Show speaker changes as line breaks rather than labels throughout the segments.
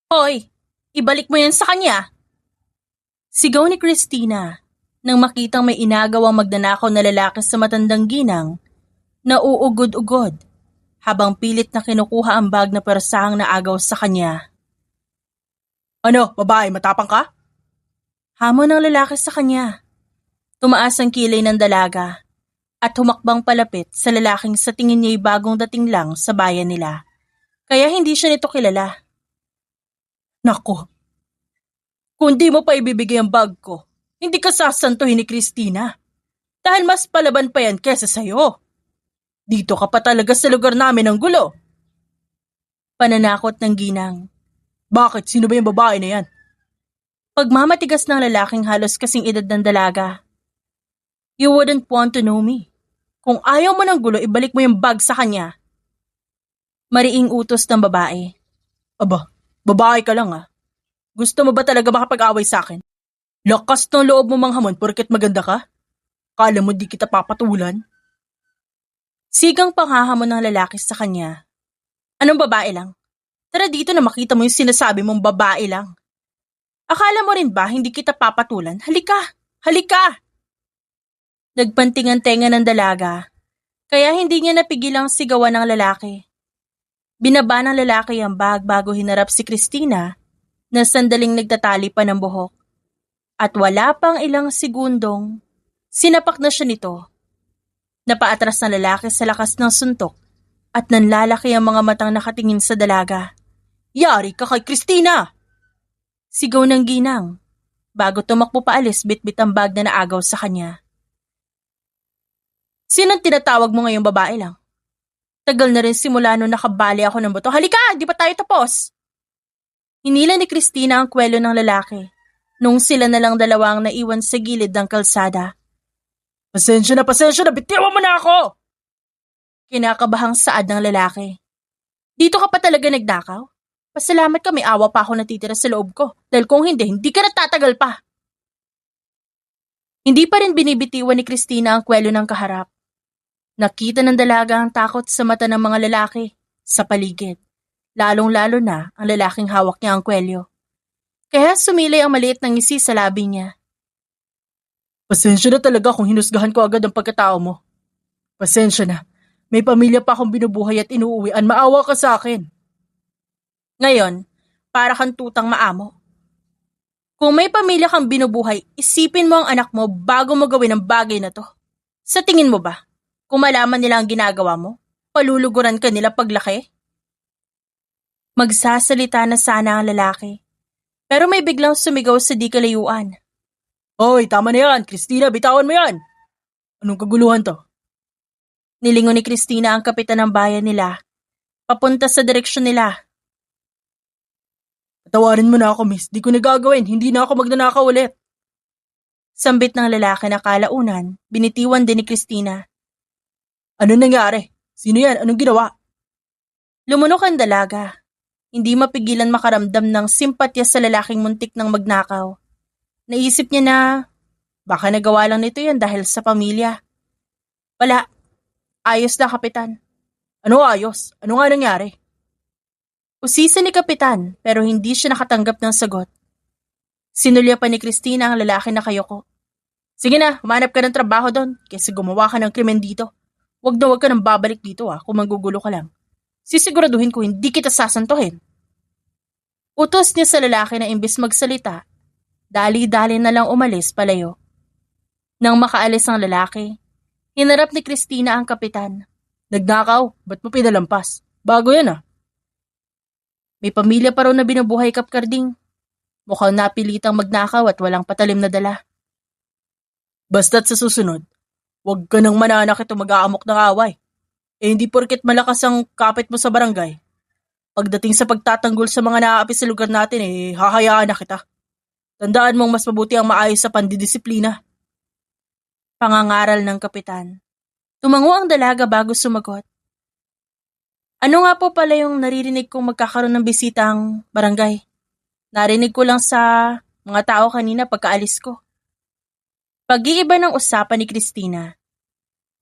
Hoy, ibalik mo yan sa kanya. Sigaw ni Christina nang makitang may inagawang magnanakaw na lalaki sa matandang ginang na uugod-ugod habang pilit na kinukuha ang bag na persahang naagaw sa kanya. Ano, babae, matapang ka? Hamon ng lalaki sa kanya. Tumaas ang kilay ng dalaga at humakbang palapit sa lalaking sa tingin niya'y bagong dating lang sa bayan nila. Kaya hindi siya nito kilala. Nako, kung di mo pa ibibigay ang bag ko, hindi ka sasantuhin ni Christina. Dahil mas palaban pa yan kesa sa'yo. Dito ka pa talaga sa lugar namin ng gulo. Pananakot ng ginang. Bakit? Sino ba yung babae na yan? Pagmamatigas ng lalaking halos kasing edad ng dalaga. You wouldn't want to know me. Kung ayaw mo ng gulo, ibalik mo yung bag sa kanya. Mariing utos ng babae. Aba, babae ka lang ah. Gusto mo ba talaga makapag-away sa akin? Lakas ng loob mo manghamon porket maganda ka? Kala mo di kita papatulan? Sigang panghahamon ng lalaki sa kanya. Anong babae lang? Tara dito na makita mo yung sinasabi mong babae lang. Akala mo rin ba hindi kita papatulan? Halika! Halika! Nagpanting ang tenga ng dalaga, kaya hindi niya napigilang sigawan ng lalaki. Binaba ng lalaki ang bag bago hinarap si Christina na sandaling nagtatali pa ng buhok. At wala pang ilang segundong, sinapak na siya nito. Napaatras ng lalaki sa lakas ng suntok at nanlalaki ang mga matang nakatingin sa dalaga. Yari ka kay Christina! Sigaw ng ginang, bago tumakbo paalis bitbit ang bag na naagaw sa kanya. Sinong tinatawag mo ngayong babae lang? Tagal na rin simula nung nakabali ako ng buto. Halika, di pa tayo tapos? Hinila ni Christina ang kwelo ng lalaki nung sila na lang dalawang naiwan sa gilid ng kalsada. Pasensya na, bitiwan mo na ako! Kinakabahang saad ng lalaki. Dito ka pa talaga nagnakaw? Pasalamat ka, may awa pa ako natitira sa loob ko. Dahil kung hindi ka natatagal pa. Hindi pa rin binibitiwan ni Christina ang kwelo ng kaharap. Nakita ng dalaga ang takot sa mata ng mga lalaki sa paligid. Lalong-lalo na ang lalaking hawak niya ang kwelyo. Kaya sumilay ang maliit ng ngisi sa labi niya. Pasensya na talaga kung hinusgahan ko agad ang pagkatao mo. Pasensya na. May pamilya pa akong binubuhay at inuuwian. Maawa ka sa akin. Ngayon, para kang tutang maamo. Kung may pamilya kang binubuhay, isipin mo ang anak mo bago mo gawin ang bagay na to. Sa tingin mo ba, kung malaman nila ang ginagawa mo, paluluguran ka nila paglaki? Magsasalita na sana ang lalaki. Pero may biglang sumigaw sa di kalayuan. Hoy, tama na yan. Christina, bitawan mo yan. Anong kaguluhan to? Nilingon ni Christina ang kapitan ng bayan nila, papunta sa direksyon nila. Patawarin mo na ako, miss. Di ko nagagawin. Hindi na ako magnanakaw ulit. Sambit ng lalaki na kalaunan, binitiwan din ni Christina. Ano nangyari? Sino yan? Anong ginawa? Lumunok ang dalaga. Hindi mapigilan makaramdam ng simpatya sa lalaking muntik ng magnakaw. Naisip niya na baka nagawa lang nito yan dahil sa pamilya. Wala. Ayos na, kapitan. Ano ayos? Ano nga nangyari? Usisa ni kapitan pero hindi siya nakatanggap ng sagot. Sinulya pa ni Christina ang lalaki na kayoko. Sige na, humanap ka ng trabaho doon kaysa gumawa ka ng krimen dito. Huwag na huwag ka nang babalik dito kung magugulo ka lang. Sisiguraduhin ko hindi kita sasantuhin. Utos niya sa lalaki na imbis magsalita, dali-dali na lang umalis palayo. Nang makaalis ang lalaki, hinarap ni Christina ang kapitan. Nagnakaw, ba't mo pinalampas? Bago yan May pamilya pa raw na binubuhay Kapkarding. Mukhang napilitang magnakaw at walang patalim na dala. Basta't sa susunod, huwag ka nang mananakit o mag-aamok ng away. Hindi porket malakas ang kapit mo sa barangay. Pagdating sa pagtatanggol sa mga naaapi sa lugar natin, hahayaan na kita. Tandaan mong mas mabuti ang maayos sa pandidisiplina. Pangangaral ng kapitan. Tumango ang dalaga bago sumagot. Ano nga po pala yung naririnig kong magkakaroon ng bisita ang barangay? Narinig ko lang sa mga tao kanina pagkaalis ko. Pag-iiba ng usapan ni Christina.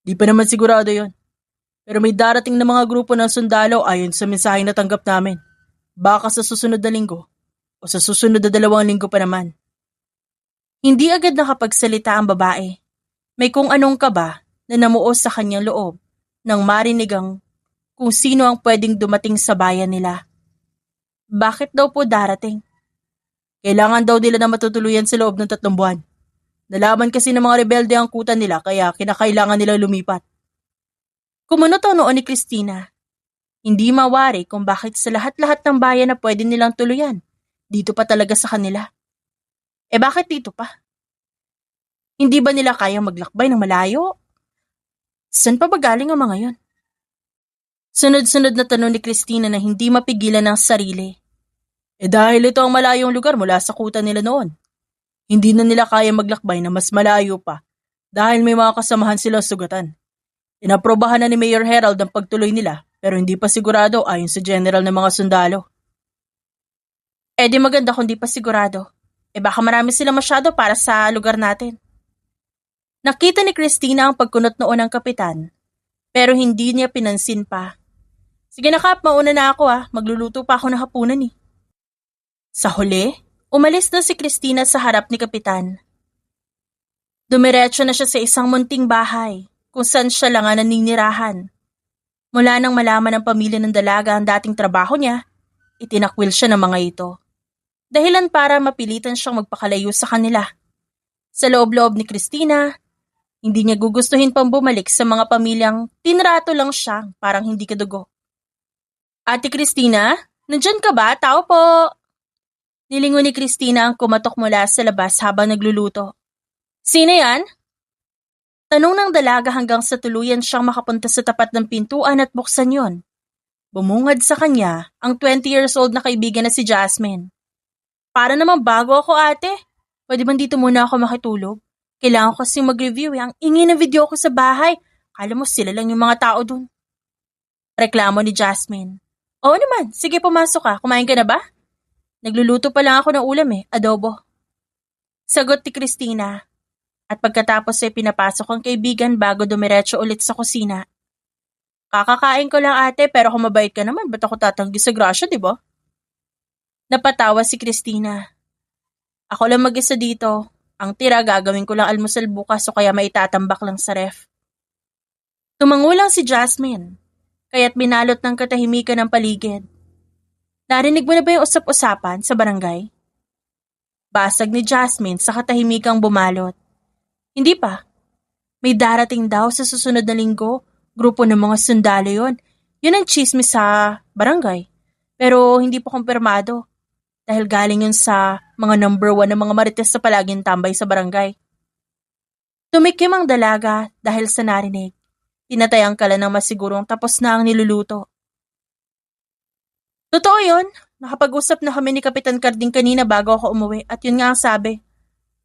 Di pa naman sigurado yon. Pero may darating na mga grupo ng sundalo ayon sa mensaheng natanggap namin. Baka sa susunod na linggo, o sa susunod na 2 linggo pa naman? Hindi agad nakapagsalita ang babae. May kung anong kaba na namuo sa kanyang loob nang marinig ang kung sino ang pwedeng dumating sa bayan nila. Bakit daw po darating? Kailangan daw nila na matutuluyan sa loob ng 3 buwan. Nalaman kasi ng mga rebelde ang kuta nila kaya kinakailangan nila lumipat. Kumunot ang noon ni Christina. Hindi mawari kung bakit sa lahat-lahat ng bayan na pwede nilang tuluyan. Dito pa talaga sa kanila. Bakit dito pa? Hindi ba nila kayang maglakbay ng malayo? Saan pa ba galing ang mga yon? Sunod-sunod na tanong ni Christina na hindi mapigilan ng sarili. Dahil ito ang malayong lugar mula sa kuta nila noon. Hindi na nila kaya maglakbay na mas malayo pa dahil may mga kasamahan silang sugatan. Inaprobahan na ni Mayor Herald ang pagtuloy nila pero hindi pa sigurado ayon sa general ng mga sundalo. Di maganda kung di pa sigurado. Baka marami sila masyado para sa lugar natin. Nakita ni Christina ang pagkunot noon ng kapitan pero hindi niya pinansin pa. Sige na Kap, mauna na ako magluluto pa ako ng hapunan eh. Sa huli, umalis na si Christina sa harap ni kapitan. Dumiretso na siya sa isang munting bahay kung saan siya lang ang naninirahan. Mula nang malaman ng pamilya ng dalaga ang dating trabaho niya, itinakwil siya ng mga ito. Dahilan para mapilitan siyang magpakalayo sa kanila. Sa loob-loob ni Christina, hindi niya gugustuhin pang bumalik sa mga pamilyang tinrato lang siya parang hindi kadugo. Ate Christina, nandyan ka ba? Tao po! Nilingon ni Christina ang kumatok mula sa labas habang nagluluto. Sino yan? Tanong ng dalaga hanggang sa tuluyan siyang makapunta sa tapat ng pintuan at buksan yon. Bumungad sa kanya ang 20 years old na kaibigan na si Jasmine. Para naman bago ako ate. Pwede ba dito muna ako makitulog? Kailangan ko kasing mag-review Ang ingay ng video ko sa bahay. Kala mo sila lang yung mga tao dun. Reklamo ni Jasmine. Oo naman, sige pumasok ka. Kumain ka na ba? Nagluluto pa lang ako ng ulam adobo. Sagot ni Christina. At pagkatapos ay pinapasok ang kaibigan bago dumiretso ulit sa kusina. Kakakain ko lang ate pero kung mabait ka naman, ba't ako tatanggi sa grasya, di ba? Napatawa si Christina. Ako lang mag-isa dito. Ang tira gagawin ko lang almusal bukas o kaya maitatambak lang sa ref. Tumangulang si Jasmine, kaya't binalot ng katahimikan ng paligid. Narinig mo na ba yung usap-usapan sa barangay? Basag ni Jasmine sa katahimikang bumalot. Hindi pa. May darating daw sa susunod na linggo. Grupo ng mga sundalo yon. Yun ang chismis sa barangay. Pero hindi pa kumpirmado. Dahil galing yun sa mga number 1 ng mga marites sa palaging tambay sa barangay. Tumikim ang dalaga dahil sa narinig. Tinatayang kala ng masigurong tapos na ang niluluto. Totoo yun. Nakapag-usap na kami ni Kapitan Carding kanina bago ako umuwi at yun nga ang sabi.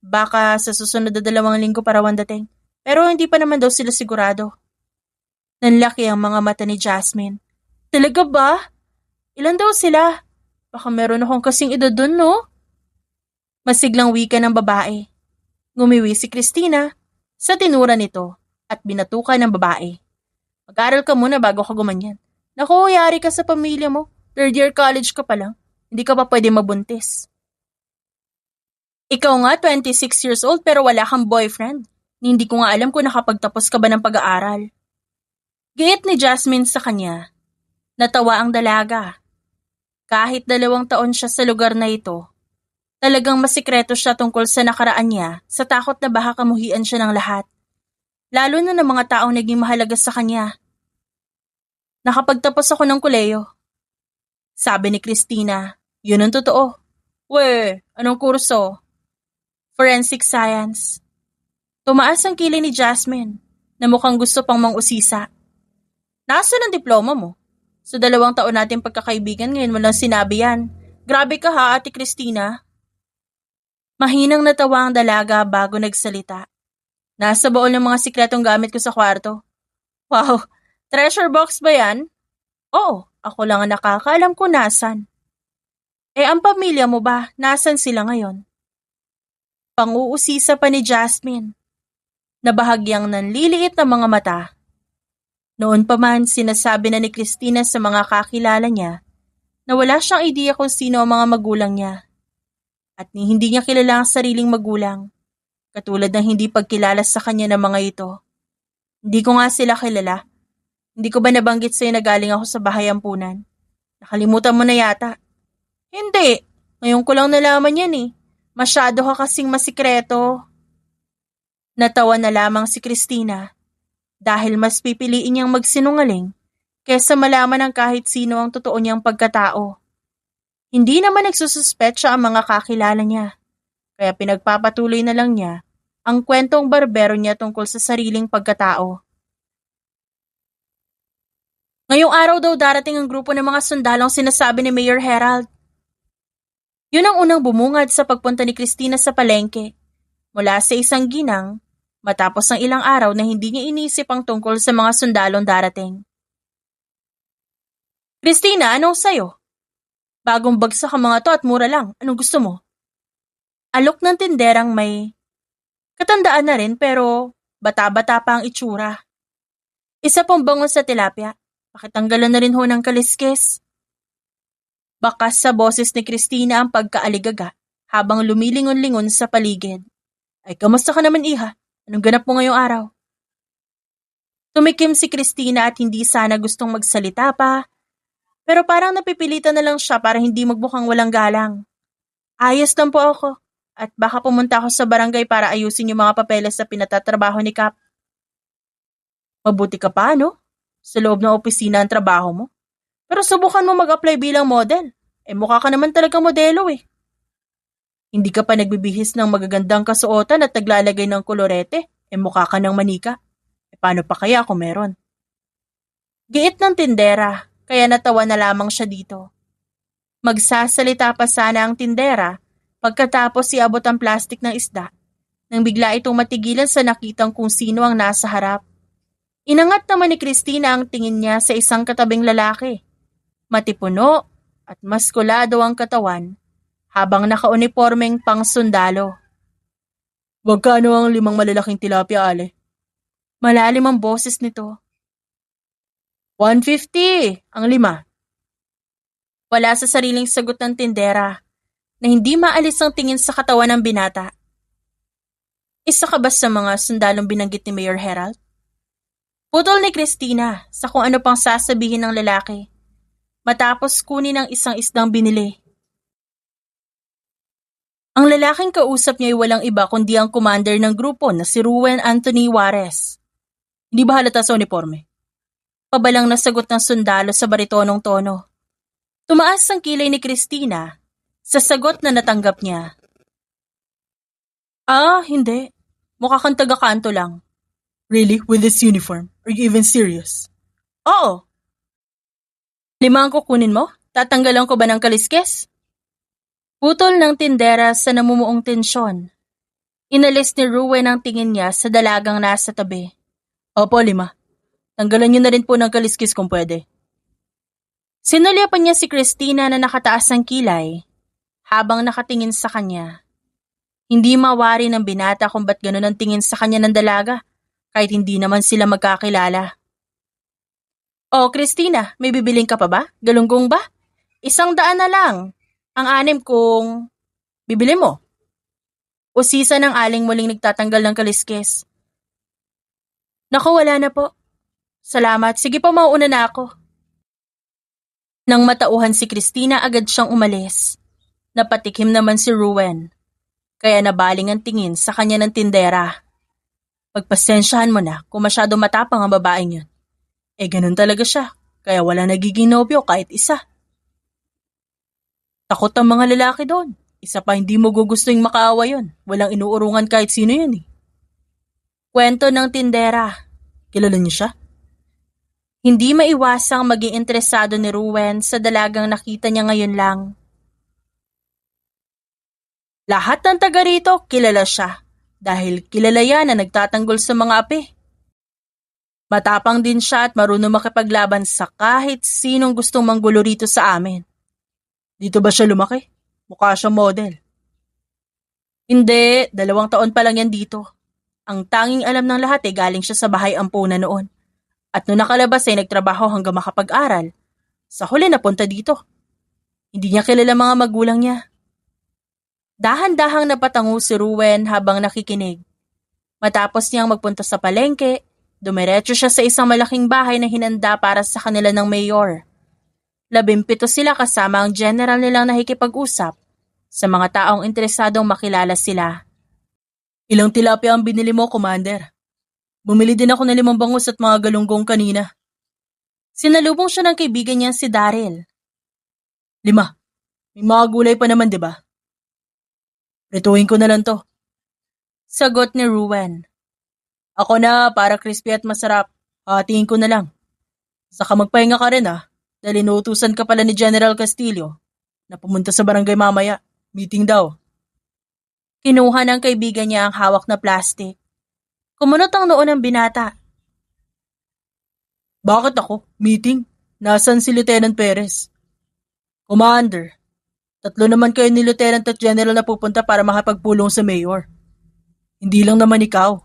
Baka sa susunod na 2 linggo para dating. Pero hindi pa naman daw sila sigurado. Nanlaki ang mga mata ni Jasmine. Talaga ba? Ilan daw sila? Baka meron akong kasing edad dun, no? Masiglang wika ng babae. Ngumiwi si Christina sa tinura nito at binatukan ng babae. Mag-aral ka muna bago ka gumanyan. Naku, yari ka sa pamilya mo. 3rd year college ka pa lang. Hindi ka pa pwede mabuntis. Ikaw nga, 26 years old pero wala kang boyfriend. Hindi ko nga alam kung nakapagtapos ka ba ng pag-aaral. Giit ni Jasmine sa kanya. Natawa ang dalaga. Kahit 2 taon siya sa lugar na ito, talagang masikreto siya tungkol sa nakaraan niya sa takot na baka kamuhian siya ng lahat. Lalo na ng mga taong naging mahalaga sa kanya. Nakapagtapos ako ng koleyo. Sabi ni Christina, yun ang totoo. We, anong kurso? Forensic Science. Tumaas ang kilay ni Jasmine na mukhang gusto pang mang-usisa. Nasaan ang diploma mo? Sa 2 taon natin pagkakaibigan ngayon mo lang sinabi yan. Grabe ka ha, Ate Christina. Mahinang natawa ang dalaga bago nagsalita. Nasa baon ng mga sikretong gamit ko sa kwarto. Wow, treasure box ba yan? Oo, ako lang ang nakakaalam kung nasan. Ang pamilya mo ba, nasan sila ngayon? Pang-uusisa pa ni Jasmine. Nabahagyang nanliliit na mga mata. Noon pa man sinasabi na ni Christina sa mga kakilala niya na wala siyang ideya kung sino ang mga magulang niya. at ni hindi niya kilala ang sariling magulang, katulad ng hindi pagkilala sa kanya ng mga ito. Hindi ko nga sila kilala. Hindi ko ba nabanggit sa'yo na galing ako sa bahay ampunan? Nakalimutan mo na yata. Hindi. Ngayon ko lang nalaman yan eh. Masyado ka kasing masikreto. Natawa na lamang si Christina dahil mas pipiliin niyang magsinungaling kesa malaman ng kahit sino ang totoo niyang pagkatao. Hindi naman nagsususpetsa ang mga kakilala niya, kaya pinagpapatuloy na lang niya ang kwentong barbero niya tungkol sa sariling pagkatao. Ngayong araw daw darating ang grupo ng mga sundalong sinasabi ni Mayor Herald. Yun ang unang bumungad sa pagpunta ni Christina sa palengke, mula sa isang ginang, matapos ng ilang araw na hindi niya inisip ang tungkol sa mga sundalong darating. Christina, anong sayo? Bagong bagsak ang mga to at mura lang. Anong gusto mo? Alok ng tinderang may katandaan na rin pero bata-bata pa ang itsura. Isa pong bangon sa tilapia. Pakitanggalan na rin ho ng kaliskis. Bakas sa boses ni Christina ang pagkaaligaga habang lumilingon-lingon sa paligid. Ay, kamusta ka naman, iha? Anong ganap mo ngayong araw? Tumikim si Christina at hindi sana gustong magsalita pa, pero parang napipilitan na lang siya para hindi magmukhang walang galang. Ayos lang po ako at baka pumunta ako sa barangay para ayusin yung mga papeles sa pinatatrabaho ni Kap. Mabuti ka pa, no? Sa loob ng opisina ang trabaho mo. Pero subukan mo mag-apply bilang model. Mukha ka naman talaga modelo eh. Hindi ka pa nagbibihis ng magagandang kasuotan at naglalagay ng kolorete. Mukha ka ng manika. Paano pa kaya kung meron? Giit ng tindera, kaya natawa na lamang siya dito. Magsasalita pa sana ang tindera pagkatapos iabot ang plastik ng isda nang bigla itong matigilan sa nakitang kung sino ang nasa harap. Inangat naman ni Christina ang tingin niya sa isang katabing lalaki. Matipuno at maskulado ang katawan habang nakaunipormeng pang sundalo. Magkano ang 5 malalaking tilapia, Ale? Malalim ang boses nito. 150 ang 5. Wala sa sariling sagot ng tindera na hindi maalis ang tingin sa katawan ng binata. Isa ka ba sa mga sundalong binanggit ni Mayor Herald? Putol ni Christina sa kung ano pang sasabihin ng lalaki matapos kunin ang isang isdang binili. Ang lalaking kausap niya ay walang iba kundi ang commander ng grupo na si Ruben Anthony Juarez. Hindi ba halata sa uniforme? Pabalang nasagot ng sundalo sa baritonong tono. Tumaas ang kilay ni Christina sa sagot na natanggap niya. Hindi. Mukha kang taga-kanto lang. Really? With this uniform? Are you even serious? Oo. 5 ang kukunin mo? Tatanggalan ko ba ng kaliskes? Putol ng tindera sa namumuong tensyon. Inalis ni Ruben ang tingin niya sa dalagang nasa tabi. Opo, 5. Tanggalan niyo na rin po ng kaliskis kung pwede. Sinulyapan niya si Christina na nakataas ang kilay habang nakatingin sa kanya. Hindi mawari ng binata kung ba't ganun ang tingin sa kanya ng dalaga kahit hindi naman sila magkakilala. Christina, may bibiling ka pa ba? Galunggong ba? 100 na lang. Ang 6 kung bibili mo. Usisa ng aling muling nagtatanggal ng kaliskis. Naku, wala na po. Salamat. Sige po, mauuna na ako. Nang matauhan si Christina, agad siyang umalis. Napatikim naman si Ruben. Kaya nabaling ang tingin sa kanya ng tindera. Pagpasensyahan mo na kung masyado matapang ang babaeng yun. Ganun talaga siya. Kaya wala nagiging nobyo kahit isa. Takot ang mga lalaki doon. Isa pa hindi mo gugustuhin makaawa yun. Walang inuurungan kahit sino yun eh. Kwento ng tindera. Kilala niyo siya? Hindi maiwasang maging interesado ni Ruben sa dalagang nakita niya ngayon lang. Lahat ng taga rito kilala siya dahil kilala yan na nagtatanggol sa mga api. Matapang din siya at marunong makipaglaban sa kahit sinong gustong manggulo rito sa amin. Dito ba siya lumaki? Mukha siya model. Hindi, 2 taon pa lang yan dito. Ang tanging alam ng lahat galing siya sa bahay ampunan noon. At noong nakalabas ay nagtrabaho hanggang makapag-aral. Sa huli napunta dito. Hindi niya kilala mga magulang niya. Dahan-dahang napatango si Ruwen habang nakikinig. Matapos niyang magpunta sa palengke, dumiretso siya sa isang malaking bahay na hinanda para sa kanila ng mayor. 17 sila kasama ang general nilang nakikipag-usap sa mga taong interesadong makilala sila. Ilang tilapia ang binili mo, Commander? Bumili din ako ng 5 bangus at mga galunggong kanina. Sinalubong siya ng kaibigan niya si Daryl. 5. May mga gulay pa naman, di ba? Prituhin ko na lang to. Sagot ni Ruwen. Ako na, para crispy at masarap. Hatiin ko na lang. Saka magpahinga ka rin dahil inuutusan ka pala ni General Castillo na pumunta sa barangay mamaya. Meeting daw. Kinuha ng kaibigan niya ang hawak na plastic. Kumunot ang noo ng binata. Bakit ako? Meeting? Nasaan si Lieutenant Perez? Commander, 3 naman kayo ni Lieutenant at General na pupunta para makapagpulong sa mayor. Hindi lang naman ikaw.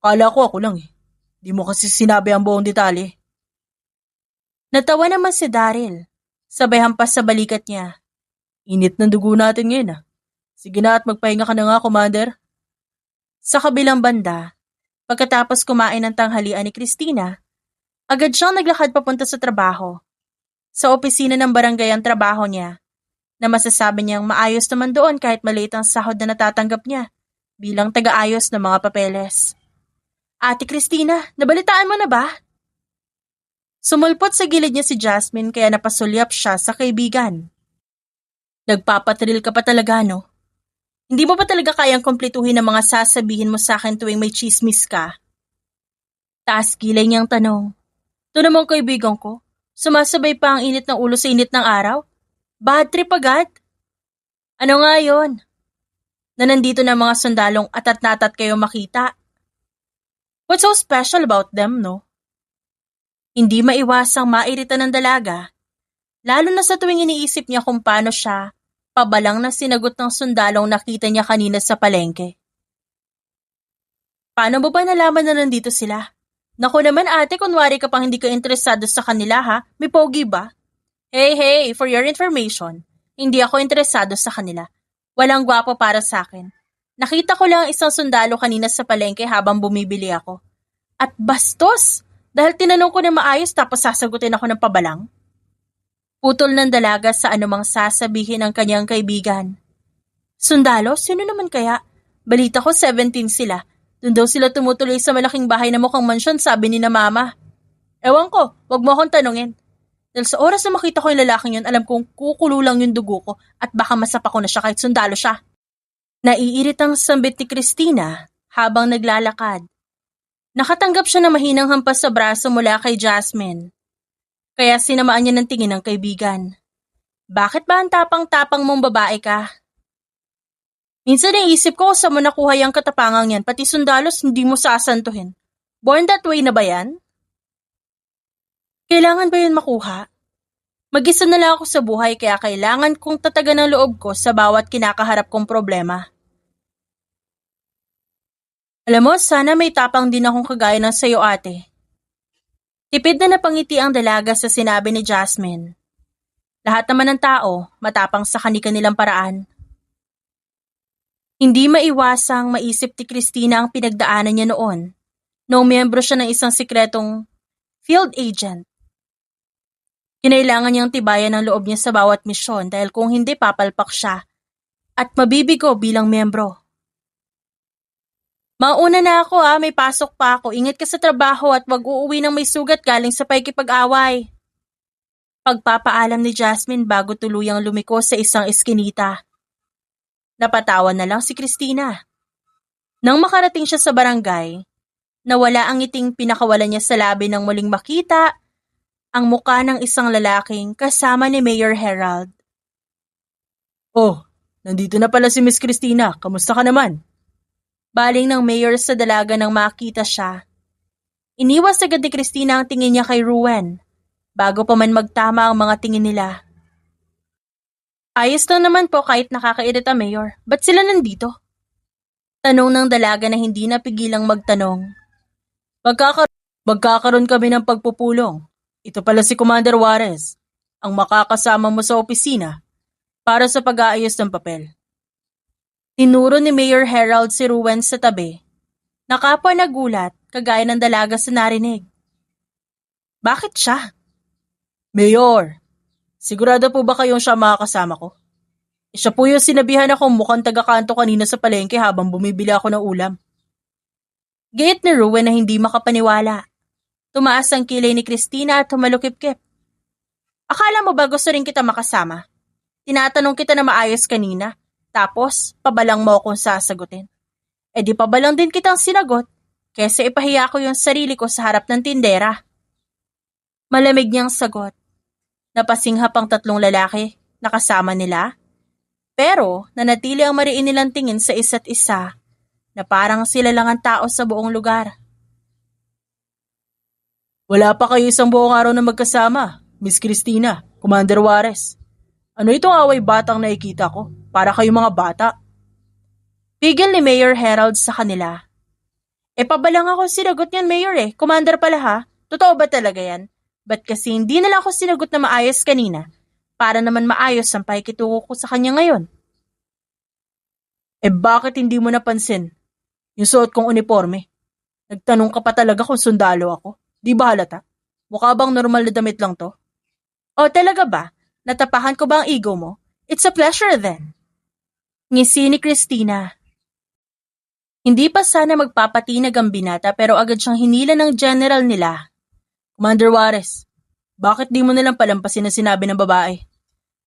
Kala ko ako lang Di mo kasi sinabi ang buong detalye. Natawa naman si Daryl. Sabay hampas sa balikat niya. Init ng dugo natin ngayon Sige na at magpahinga ka na nga, Commander. Sa kabilang banda, pagkatapos kumain ng tanghalian ni Christina, agad siyang naglakad papunta sa trabaho. Sa opisina ng barangay ang trabaho niya, na masasabi niyang maayos naman doon kahit maliit ang sahod na natatanggap niya bilang taga-ayos ng mga papeles. Ate Christina, nabalitaan mo na ba? Sumulpot sa gilid niya si Jasmine kaya napasulyap siya sa kaibigan. Nagpapatril ka pa talaga, no? Hindi mo pa talaga kayang kumpletuhin ang mga sasabihin mo sa akin tuwing may chismis ka? Taas kilay niyang tanong. Ito namang kaibigan ko, sumasabay pa ang init ng ulo sa init ng araw? Bad trip agad? Ano nga yon? Na nandito na mga sundalong atat-natat kayo makita. What's so special about them, no? Hindi maiwasang mairita ng dalaga, lalo na sa tuwing iniisip niya kung paano siya pabalang na sinagot ng sundalong nakita niya kanina sa palengke. Paano mo ba nalaman na nandito sila? Naku naman ate, kunwari ka pang hindi ka interesado sa kanila May pogi ba? Hey, for your information, hindi ako interesado sa kanila. Walang gwapo para sa akin. Nakita ko lang isang sundalo kanina sa palengke habang bumibili ako. At bastos! Dahil tinanong ko na maayos tapos sasagutin ako ng pabalang. Putol ng dalaga sa anumang sasabihin ng kanyang kaibigan. Sundalo? Sino naman kaya? Balita ko 17 sila. Doon daw sila tumutuloy sa malaking bahay na mukhang mansyon, sabi ni na mama. Ewan ko, wag mo akong tanungin. Dahil sa oras na makita ko yung lalaking yun, alam kong kukulo lang yung dugo ko at baka masapa ko na siya kahit sundalo siya. Naiiritang sambit ni Christina habang naglalakad. Nakatanggap siya ng mahinang hampas sa braso mula kay Jasmine. Kaya sinamaan niya ng tingin ng kaibigan. Bakit ba ang tapang-tapang mong babae ka? Minsan naisip ko saan mo nakuha yung katapangang yan, pati sundalos hindi mo sasantuhin. Born that way na ba yan? Kailangan ba yun makuha? Mag-isa na lang ako sa buhay kaya kailangan kong tatagan ang loob ko sa bawat kinakaharap kong problema. Alam mo, sana may tapang din akong kagaya ng sayo ate. Tipid na napangiti ang dalaga sa sinabi ni Jasmine. Lahat naman ng tao, matapang sa kani-kanilang paraan. Hindi maiwasang maisip ni Christina ang pinagdaanan niya noon, noong miyembro siya ng isang sikretong field agent. Kinailangan niyang tibayan ang loob niya sa bawat misyon dahil kung hindi papalpak siya at mabibigo bilang miyembro. Mauna na ako may pasok pa ako. Ingat ka sa trabaho at wag uuwi ng may sugat galing sa pakikipag-away. Pagpapaalam ni Jasmine bago tuluyang lumiko sa isang eskinita. Napatawa na lang si Christina. Nang makarating siya sa barangay, nawala ang ngiting pinakawalan niya sa labi nang muling makita ang muka ng isang lalaking kasama ni Mayor Herald. Oh, nandito na pala si Miss Christina. Kamusta ka naman? Baling ng mayor sa dalaga nang makita siya. Iniwas agad ni Christina ang tingin niya kay Ruwen, bago pa man magtama ang mga tingin nila. Ayos lang naman po kahit nakakairita, Mayor. Ba't sila nandito? Tanong ng dalaga na hindi napigilang magtanong. Magkakaroon kami ng pagpupulong. Ito pala si Commander Juarez, ang makakasama mo sa opisina para sa pag-aayos ng papel. Tinuro ni Mayor Harold si Ruwen sa tabi. Nakapwa nagulat, kagaya ng dalaga sa narinig. Bakit siya? Mayor, sigurado po ba kayong siya makakasama ko? Siya po yung sinabihan akong mukhang taga-kanto kanina sa palengke habang bumibili ako ng ulam. Gayet ni Ruwen na hindi makapaniwala. Tumaas ang kilay ni Christina at humalukip-kip. Akala mo ba gusto rin kita makasama? Tinatanong kita na maayos kanina, tapos pabalang mo akong sasagutin. E di pabalang din kitang sinagot, kesa ipahiya ko yung sarili ko sa harap ng tindera. Malamig niyang sagot. Napasinghap ang tatlong lalaki na kasama nila, pero nanatili ang mariin nilang tingin sa isa't isa na parang sila lang ang tao sa buong lugar. Wala pa kayo isang buong araw na magkasama, Miss Christina, Commander Juarez. Ano itong away batang nakikita ko? Para kayo mga bata. Pigil ni Mayor Harold sa kanila. Pabalang ako sinagot niyan, Mayor Commander pala ha. Totoo ba talaga yan? Ba't kasi hindi nila ako sinagot na maayos kanina? Para naman maayos ang pakikitungo ko sa kanya ngayon. Bakit hindi mo napansin? Yung suot kong uniforme. Nagtanong ka pa talaga kung sundalo ako. Di ba halata? Mukha bang normal na damit lang to? O talaga ba? Natapakan ko ba ang ego mo? It's a pleasure then. Ngisi ni Christina. Hindi pa sana magpapatinag ang binata pero agad siyang hinila ng general nila. Commander Juarez, bakit di mo nalang palampasin ang sinabi ng babae?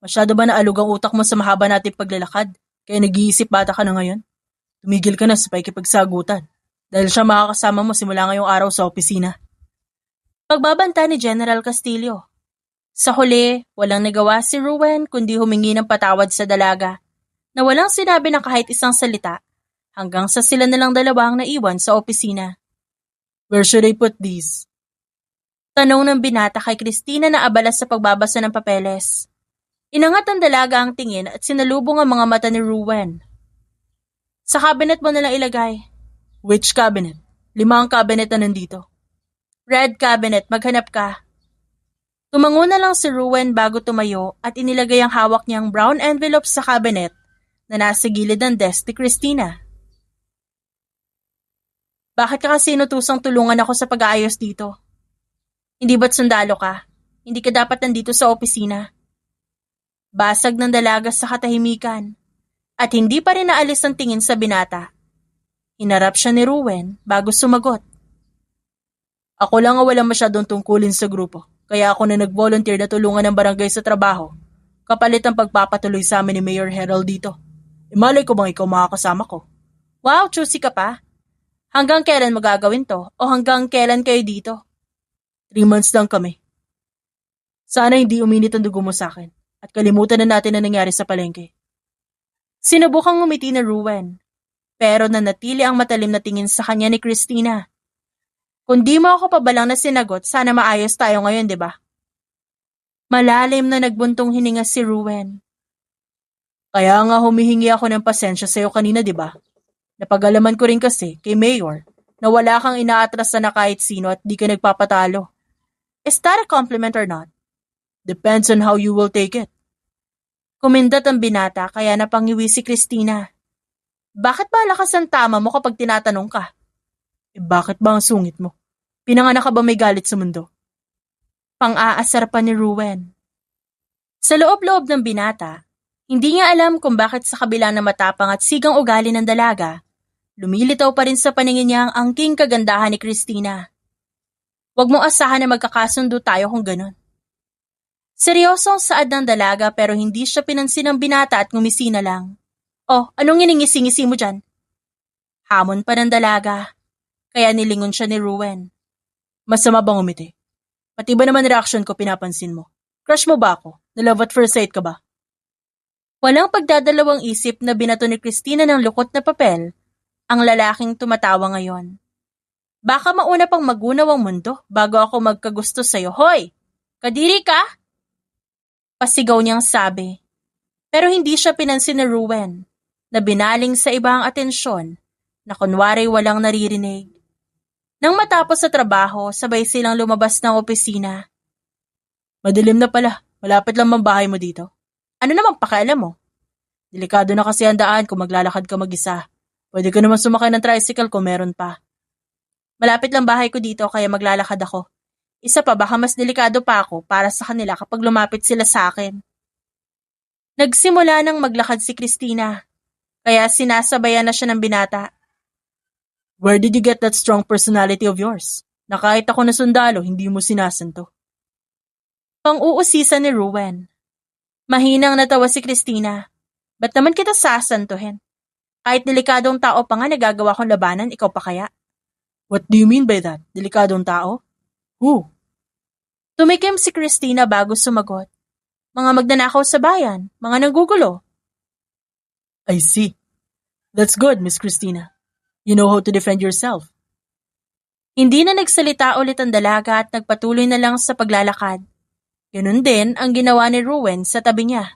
Masyado ba naalog ang utak mo sa mahaba nating paglalakad? Kaya nag-iisip bata ka na ngayon? Tumigil ka na sa pakikipagsagutan. Dahil siya makakasama mo simula ngayong araw sa opisina. Pagbabanta ni General Castillo. Sa huli, walang nagawa si Ruwen kundi humingi ng patawad sa dalaga na walang sinabi ng kahit isang salita hanggang sa sila nalang dalawa ang naiwan sa opisina. Where should I put these? Tanong ng binata kay Christina na abala sa pagbabasa ng papeles. Inangat ang dalaga ang tingin at sinalubong ang mga mata ni Ruwen. Sa cabinet mo nalang ilagay. Which cabinet? 5 ang cabinet na nandito. Red cabinet, maghanap ka. Tumango na lang si Ruwen bago tumayo at inilagay ang hawak niyang brown envelope sa cabinet na nasa gilid ng desk ni Christina. Bakit ka kasi inutusang tulungan ako sa pag-aayos dito? Hindi ba't sundalo ka? Hindi ka dapat nandito sa opisina. Basag ng dalaga sa katahimikan at hindi pa rin naalis ang tingin sa binata. Hinarap siya ni Ruwen bago sumagot. Ako lang ang walang masyadong tungkulin sa grupo, kaya ako na nag-volunteer na tulungan ng barangay sa trabaho, kapalit ang pagpapatuloy sa amin ni Mayor Harold dito. Malay ko bang ikaw makakasama ko? Wow, choosy ka pa. Hanggang kailan magagawin to o hanggang kailan kayo dito? 3 months lang kami. Sana hindi uminit ang dugo mo sa akin at kalimutan na natin ang nangyari sa palengke. Sinubukang ngumiti na Ruwen, pero nanatili ang matalim na tingin sa kanya ni Christina. Kung di mo ako pabalang na sinagot, sana maayos tayo ngayon, di ba? Malalim na nagbuntong hininga si Ruwen. Kaya nga humihingi ako ng pasensya sa'yo kanina, di ba? Napagalaman ko rin kasi kay Mayor na wala kang inaatras na kahit sino at di ka nagpapatalo. Is that a compliment or not? Depends on how you will take it. Kumindat ang binata kaya napangiwi si Christina. Bakit ba lakas ang tama mo kapag tinatanong ka? Bakit ba ang sungit mo? Pinanganak ka ba may galit sa mundo? Pang-aasar pa ni Ruwen. Sa loob-loob ng binata, hindi niya alam kung bakit sa kabila ng matapang at sigang ugali ng dalaga, lumilitaw pa rin sa paningin niya ang angking kagandahan ni Christina. Huwag mong asahan na magkakasundo tayo kung ganon. Seryoso ang saad ng dalaga pero hindi siya pinansin ng binata at ngumisi na lang. Oh, anong iningisi-ngisi mo dyan? Hamon pa ng dalaga. Kaya nilingon siya ni Ruwen. Masama bang umiti? Pati ba naman reaction ko pinapansin mo? Crush mo ba ako? Na love at first sight ka ba? Walang pagdadalawang isip na binato ni Christina ng lukot na papel ang lalaking tumatawa ngayon. Baka mauna pang magunaw ang mundo bago ako magkagusto sa'yo. Hoy! Kadiri ka? Pasigaw niyang sabi. Pero hindi siya pinansin ni Ruwen na binaling sa ibang atensyon na kunwari walang naririnig. Nang matapos sa trabaho, sabay silang lumabas ng opisina. Madilim na pala. Malapit lang bang bahay mo dito? Ano namang pakialam mo? Delikado na kasi ang daan kung maglalakad ka mag-isa. Pwede ka naman sumakay ng tricycle kung meron pa. Malapit lang bahay ko dito kaya maglalakad ako. Isa pa, baka mas delikado pa ako para sa kanila kapag lumapit sila sa akin. Nagsimula nang maglakad si Christina, kaya sinasabayan na siya ng binata. Where did you get that strong personality of yours? Na kahit ako na sundalo, hindi mo sinasanto. Pang-uusisa ni Ruwen. Mahinang natawa si Christina. Ba't naman kita sasantuhin? Kahit delikadong tao pa nga nagagawa kong labanan, ikaw pa kaya? What do you mean by that? Delikadong tao? Who? Tumikim si Christina bago sumagot. Mga magnanakaw sa bayan, mga nanggugulo. I see. That's good, Miss Christina. You know how to defend yourself. Hindi na nagsalita ulit ang dalaga at nagpatuloy na lang sa paglalakad. Ganun din ang ginawa ni Ruwen sa tabi niya.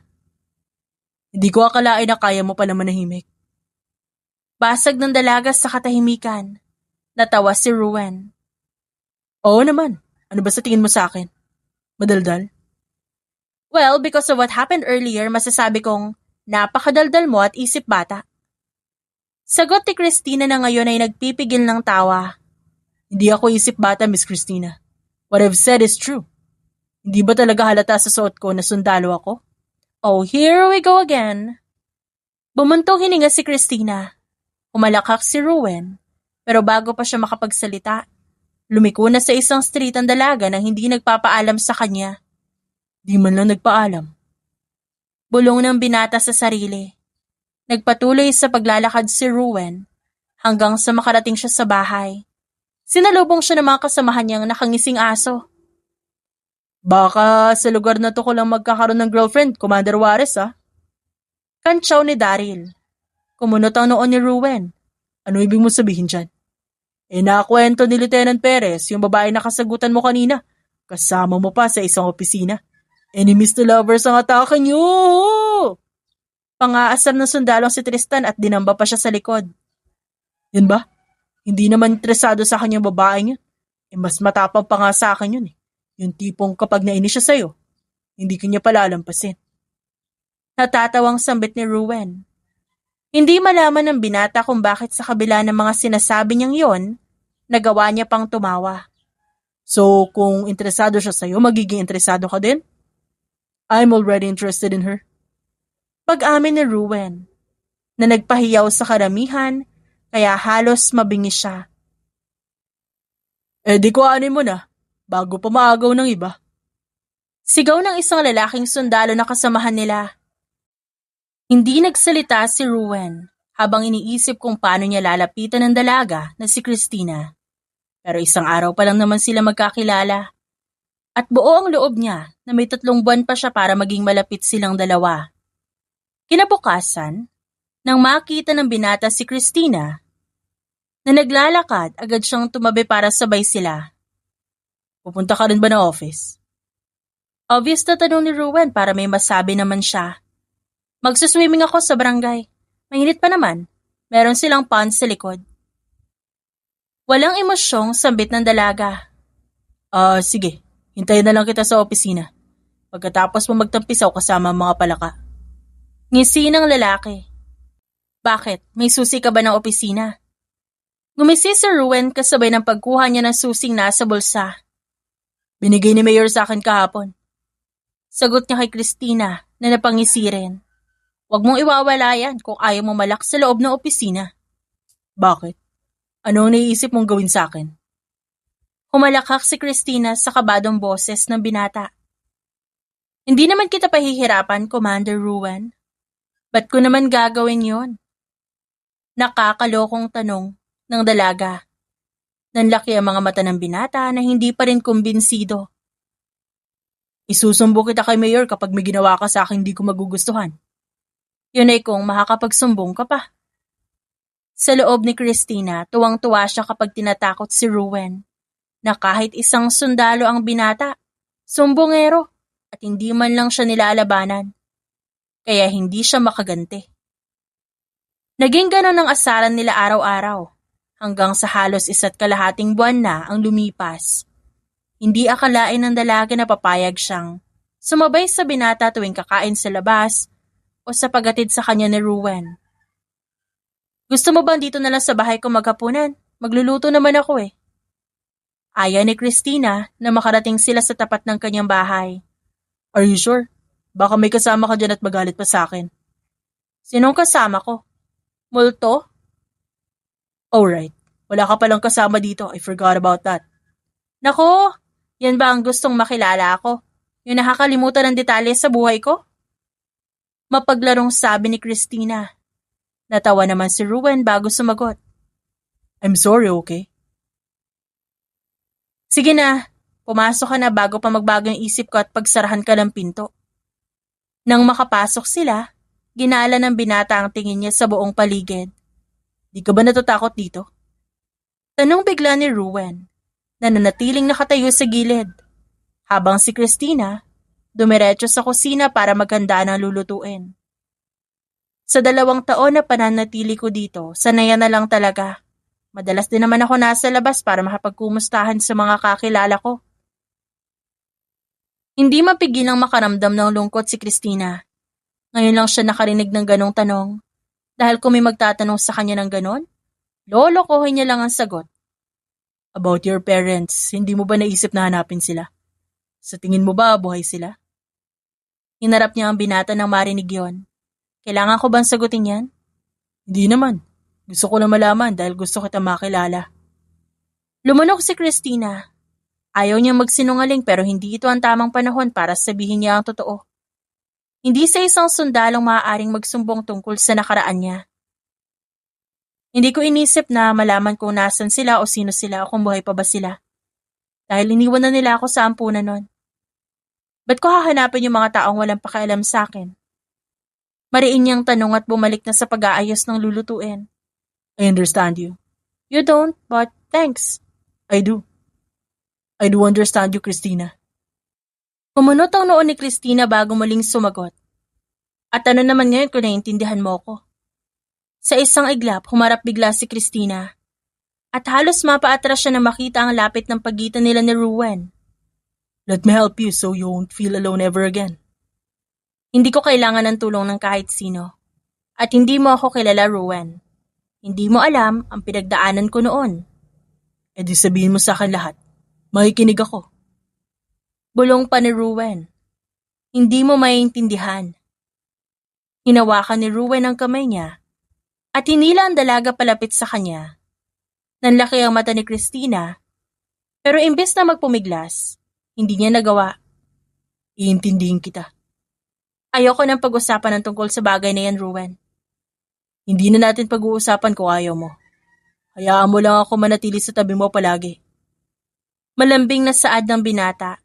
Hindi ko akalain na kaya mo pala manahimik. Basag ng dalaga sa katahimikan. Natawa si Ruwen. Oo naman. Ano ba sa tingin mo sa akin? Madaldal? Well, because of what happened earlier, masasabi kong napakadaldal mo at isip bata. Sagot ni Christina na ngayon ay nagpipigil ng tawa. Hindi ako isip bata, Miss Christina. What I've said is true. Hindi ba talaga halata sa suot ko na sundalo ako? Oh, here we go again. Bumuntong hininga si Christina. Umalakak si Ruwen. Pero bago pa siya makapagsalita, lumiko na sa isang street ang dalaga nang hindi nagpapaalam sa kanya. Di man lang nagpaalam. Bulong ng binata sa sarili. Nagpatuloy sa paglalakad si Ruwen hanggang sa makarating siya sa bahay. Sinalubong siya ng mga kasamahan niyang nakangising aso. Baka sa lugar na to ko lang magkakaroon ng girlfriend, Commander Juarez, ha? Kantsaw ni Daryl. Kumunot ang noon ni Ruwen. Ano ibig mo sabihin dyan? Nakwento ni Lieutenant Perez, yung babae na kasagutan mo kanina. Kasama mo pa sa isang opisina. Enemies to lovers ang atake niyo! Pang-aasar ng sundalong si Tristan at dinamba pa siya sa likod. Yun ba? Hindi naman interesado sa kanyang babaeng yun. Mas matapang pa nga sa akin yun. Yung tipong kapag nainis siya sa'yo, hindi kanya palalampasin. Natatawang sambit ni Ruwen. Hindi malaman ng binata kung bakit sa kabila ng mga sinasabi niyang yon, nagawa niya pang tumawa. So, kung interesado siya sa'yo, magiging interesado ka din? I'm already interested in her. Pag-amin ni Ruwen, na nagpahiyaw sa karamihan, kaya halos mabingi siya. Di ko anin mo na, bago pa maagaw ng iba. Sigaw ng isang lalaking sundalo na kasamahan nila. Hindi nagsalita si Ruwen habang iniisip kung paano niya lalapitan ng dalaga na si Christina. Pero isang araw pa lang naman sila magkakilala. At buo ang loob niya na may 3 buwan pa siya para maging malapit silang dalawa. Kinabukasan, nang makita ng binata si Christina, na naglalakad, agad siyang tumabi para sabay sila. Pupunta ka rin ba ng office? Obvious na tanong ni Ruwen para may masabi naman siya. Magsuswimming ako sa barangay. Mainit pa naman. Meron silang pond sa likod. Walang emosyong sambit ng dalaga. Sige. Hintayin na lang kita sa opisina. Pagkatapos mo magtampisaw kasama ang mga palaka. Ngisi ng lalaki. Bakit? May susi ka ba ng opisina? Ngumisi si Ruwen kasabay ng pagkuha niya ng susing nasa bulsa. Binigay ni Mayor sa akin kahapon. Sagot niya kay Christina na napangisi rin. Huwag mong iwawala yan kung ayaw mo malak sa loob ng opisina. Bakit? Ano ang naiisip mong gawin sa akin? Humalakak si Christina sa kabadong boses ng binata. Hindi naman kita pahihirapan, Commander Ruwen. Ba't ko naman gagawin yon? Nakakalokong tanong ng dalaga. Nanlaki ang mga mata ng binata na hindi pa rin kumbinsido. Isusumbo kita kay Mayor kapag may ginawa ka sa akin hindi ko magugustuhan. Yun ay kung makakapagsumbong ka pa. Sa loob ni Christina, tuwang-tuwa siya kapag tinatakot si Ruwen na kahit isang sundalo ang binata, sumbongero at hindi man lang siya nilalabanan. Kaya hindi siya makaganti. Naging ganon ang asaran nila araw-araw hanggang sa halos 1.5 buwan na ang lumipas. Hindi akalain ng dalaga na papayag siyang sumabay sa binata tuwing kakain sa labas o sa paghatid sa kanya ni Ruwen. Gusto mo bang dito na lang sa bahay ko maghapunan? Magluluto naman ako eh. Ayaw ni Christina na makarating sila sa tapat ng kanyang bahay. Are you sure? Baka may kasama ka dyan at magalit pa sa akin. Sinong kasama ko? Multo? Alright, wala ka palang kasama dito. I forgot about that. Nako, yan ba ang gustong makilala ako? Yung nakakalimutan ng detalye sa buhay ko? Mapaglarong sabi ni Christina. Natawa naman si Ruwen bago sumagot. I'm sorry, okay? Sige na, pumasok ka na bago pa magbago yung isip ko at pagsarahan ka ng pinto. Nang makapasok sila, ginala ng binata ang tingin niya sa buong paligid. Di ka ba natatakot dito? Tanong bigla ni Ruwen, na nanatiling nakatayo sa gilid, habang si Christina dumiretso sa kusina para maghanda ng lulutuin. Sa 2 taon na pananatili ko dito, sanayan na lang talaga. Madalas din naman ako nasa labas para makapagkumustahan sa mga kakilala ko. Hindi mapigilang makaramdam ng lungkot si Christina. Ngayon lang siya nakarinig ng ganong tanong. Dahil kung may magtatanong sa kanya ng ganon, lolokohin niya lang ang sagot. About your parents, hindi mo ba naisip na hanapin sila? Sa tingin mo ba buhay sila? Hinarap niya ang binata nang marinig yon. Kailangan ko bang sagutin yan? Hindi naman. Gusto ko na malaman dahil gusto kita makilala. Lumunok si Christina. Ayaw niyang magsinungaling pero hindi ito ang tamang panahon para sabihin niya ang totoo. Hindi sa isang sundalong maaaring magsumbong tungkol sa nakaraan niya. Hindi ko inisip na malaman kung nasan sila o sino sila o kung buhay pa ba sila. Dahil iniwan na nila ako sa ampunan nun. Ba't ko hahanapin yung mga taong walang pakialam sa akin? Mariin niyang tanong at bumalik na sa pag-aayos ng lulutuin. I understand you. You don't, but thanks. I do. I do understand you, Christina. Kumunot ang noon ni Christina bago muling sumagot. At ano naman ngayon kung naiintindihan mo ko? Sa isang iglap, humarap bigla si Christina. At halos mapaatras siya na makita ang lapit ng pagitan nila ni Ruwen. Let me help you so you won't feel alone ever again. Hindi ko kailangan ng tulong ng kahit sino. At hindi mo ako kilala, Ruwen. Hindi mo alam ang pinagdaanan ko noon. E di sabihin mo sa akin lahat. Makikinig ako. Bulong pa ni Ruwen. Hindi mo maiintindihan. Hinawakan ni Ruwen ang kamay niya at hinila ang dalaga palapit sa kanya. Nanlaki ang mata ni Christina pero imbes na magpumiglas, hindi niya nagawa. Iintindihin kita. Ayoko nang pag-usapan ng tungkol sa bagay na yan, Ruwen. Hindi na natin pag-uusapan kung ayaw mo. Hayaan mo lang ako manatili sa tabi mo palagi. Malambing na saad ng binata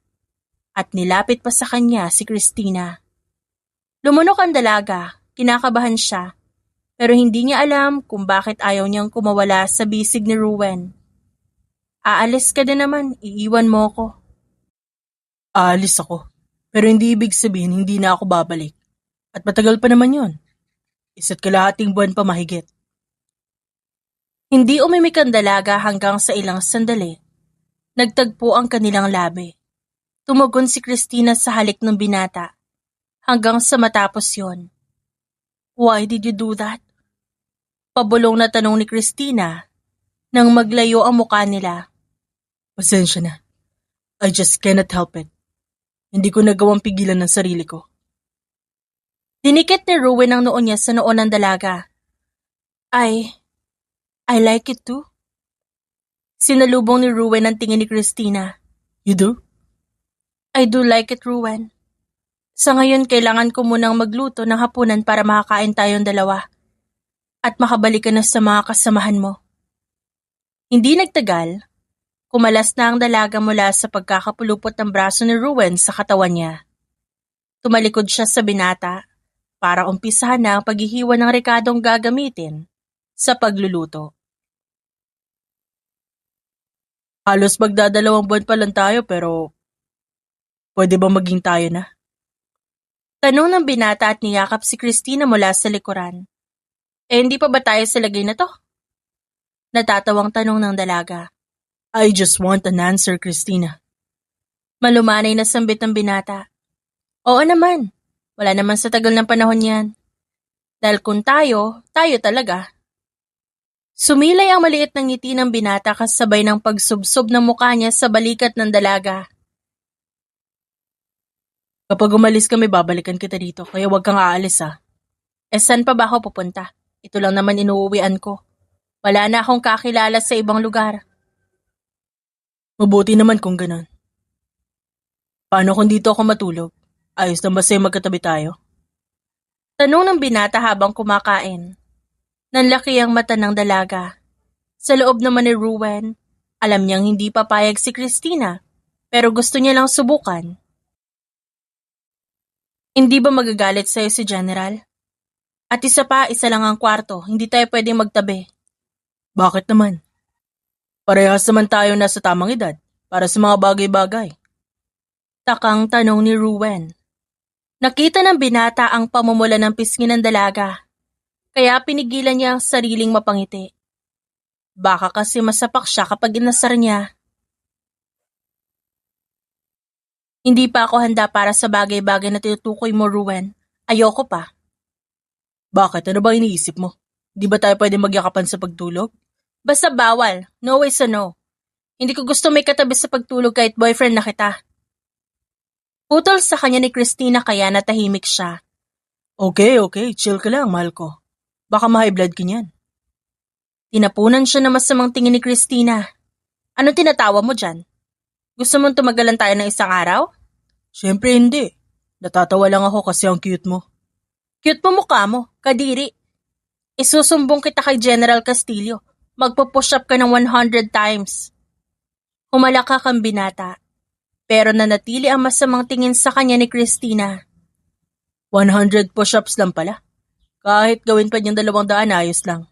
at nilapit pa sa kanya si Christina. Lumunok ang dalaga, kinakabahan siya, pero hindi niya alam kung bakit ayaw niyang kumawala sa bisig ni Ruwen. Aalis ka din naman, iiwan mo ko. Aalis ako, pero hindi ibig sabihin hindi na ako babalik. At matagal pa naman yun. Isa't kalahating buwan pa mahigit. Hindi umimik ang dalaga hanggang sa ilang sandali. Nagtagpo ang kanilang labi. Tumugon si Christina sa halik ng binata. Hanggang sa matapos yon. Why did you do that? Pabulong na tanong ni Christina nang maglayo ang mukha nila. Pasensya na. I just cannot help it. Hindi ko nagawang pigilan ng sarili ko. Dinikit ni Ruwen ang noo niya sa noo ng dalaga. I like it too. Sinalubong ni Ruwen ang tingin ni Christina. You do? I do like it, Ruwen. Sa ngayon, kailangan ko munang magluto ng hapunan para makakain tayong dalawa at makabalik ka na sa mga kasamahan mo. Hindi nagtagal, kumalas na ang dalaga mula sa pagkakapulupot ng braso ni Ruwen sa katawan niya. Tumalikod siya sa binata para umpisahan na ang paghihiwa ng rekadong gagamitin sa pagluluto. Halos magdadalawang buwan pa lang tayo pero pwede ba maging tayo na? Tanong ng binata at niyakap si Christina mula sa likuran. Hindi pa ba tayo sa lagay na to? Natatawang tanong ng dalaga. I just want an answer, Christina. Malumanay na sambit ng binata. Oo naman. Wala naman sa tagal ng panahon yan. Dahil kung tayo, tayo talaga. Sumilay ang maliit ng ngiti ng binata kasabay ng pagsubsob ng mukha niya sa balikat ng dalaga. Kapag umalis kami, babalikan kita dito, kaya huwag kang aalis ha. Saan pa ba ako pupunta? Ito lang naman inuuwian ko. Wala na akong kakilala sa ibang lugar. Mabuti naman kung ganun. Paano kung dito ako matulog? Ayos na ba sa'yo magkatabi tayo? Tanong ng binata habang kumakain. Nanlaki ang mata ng dalaga. Sa loob naman ni Ruwen, alam niyang hindi papayag si Christina, pero gusto niya lang subukan. Hindi ba magagalit sa'yo si General? At isa lang ang kwarto, hindi tayo pwedeng magtabi. Bakit naman? Parehas naman tayo nasa tamang edad para sa mga bagay-bagay. Takang tanong ni Ruwen. Nakita ng binata ang pamumula ng pisngi ng dalaga, kaya pinigilan niya ang sariling mapangiti. Baka kasi masapak siya kapag inasar niya. Hindi pa ako handa para sa bagay-bagay na tinutukoy mo, Ruwen. Ayoko pa. Bakit? Ano ba iniisip mo? Di ba tayo pwede magyakapan sa pagtulog? Basta bawal. No way sa no. Hindi ko gusto may katabi sa pagtulog kahit boyfriend na kita. Putol sa kanya ni Christina kaya natahimik siya. Okay. Chill ka lang, mahal ko. Baka ma-high blood ka niyan. Tinapunan siya na masamang tingin ni Christina. Ano tinatawa mo dyan? Gusto mong tumagalan tayo ng isang araw? Siyempre hindi. Natatawa lang ako kasi ang cute mo. Cute mo mukha mo, kadiri. Isusumbong kita kay General Castillo. Magpo-push up ka ng 100 times. Humalaka kang binata. Pero nanatili ang masamang tingin sa kanya ni Christina. 100 push-ups lang pala. Kahit gawin pa niyang 200, ayos lang.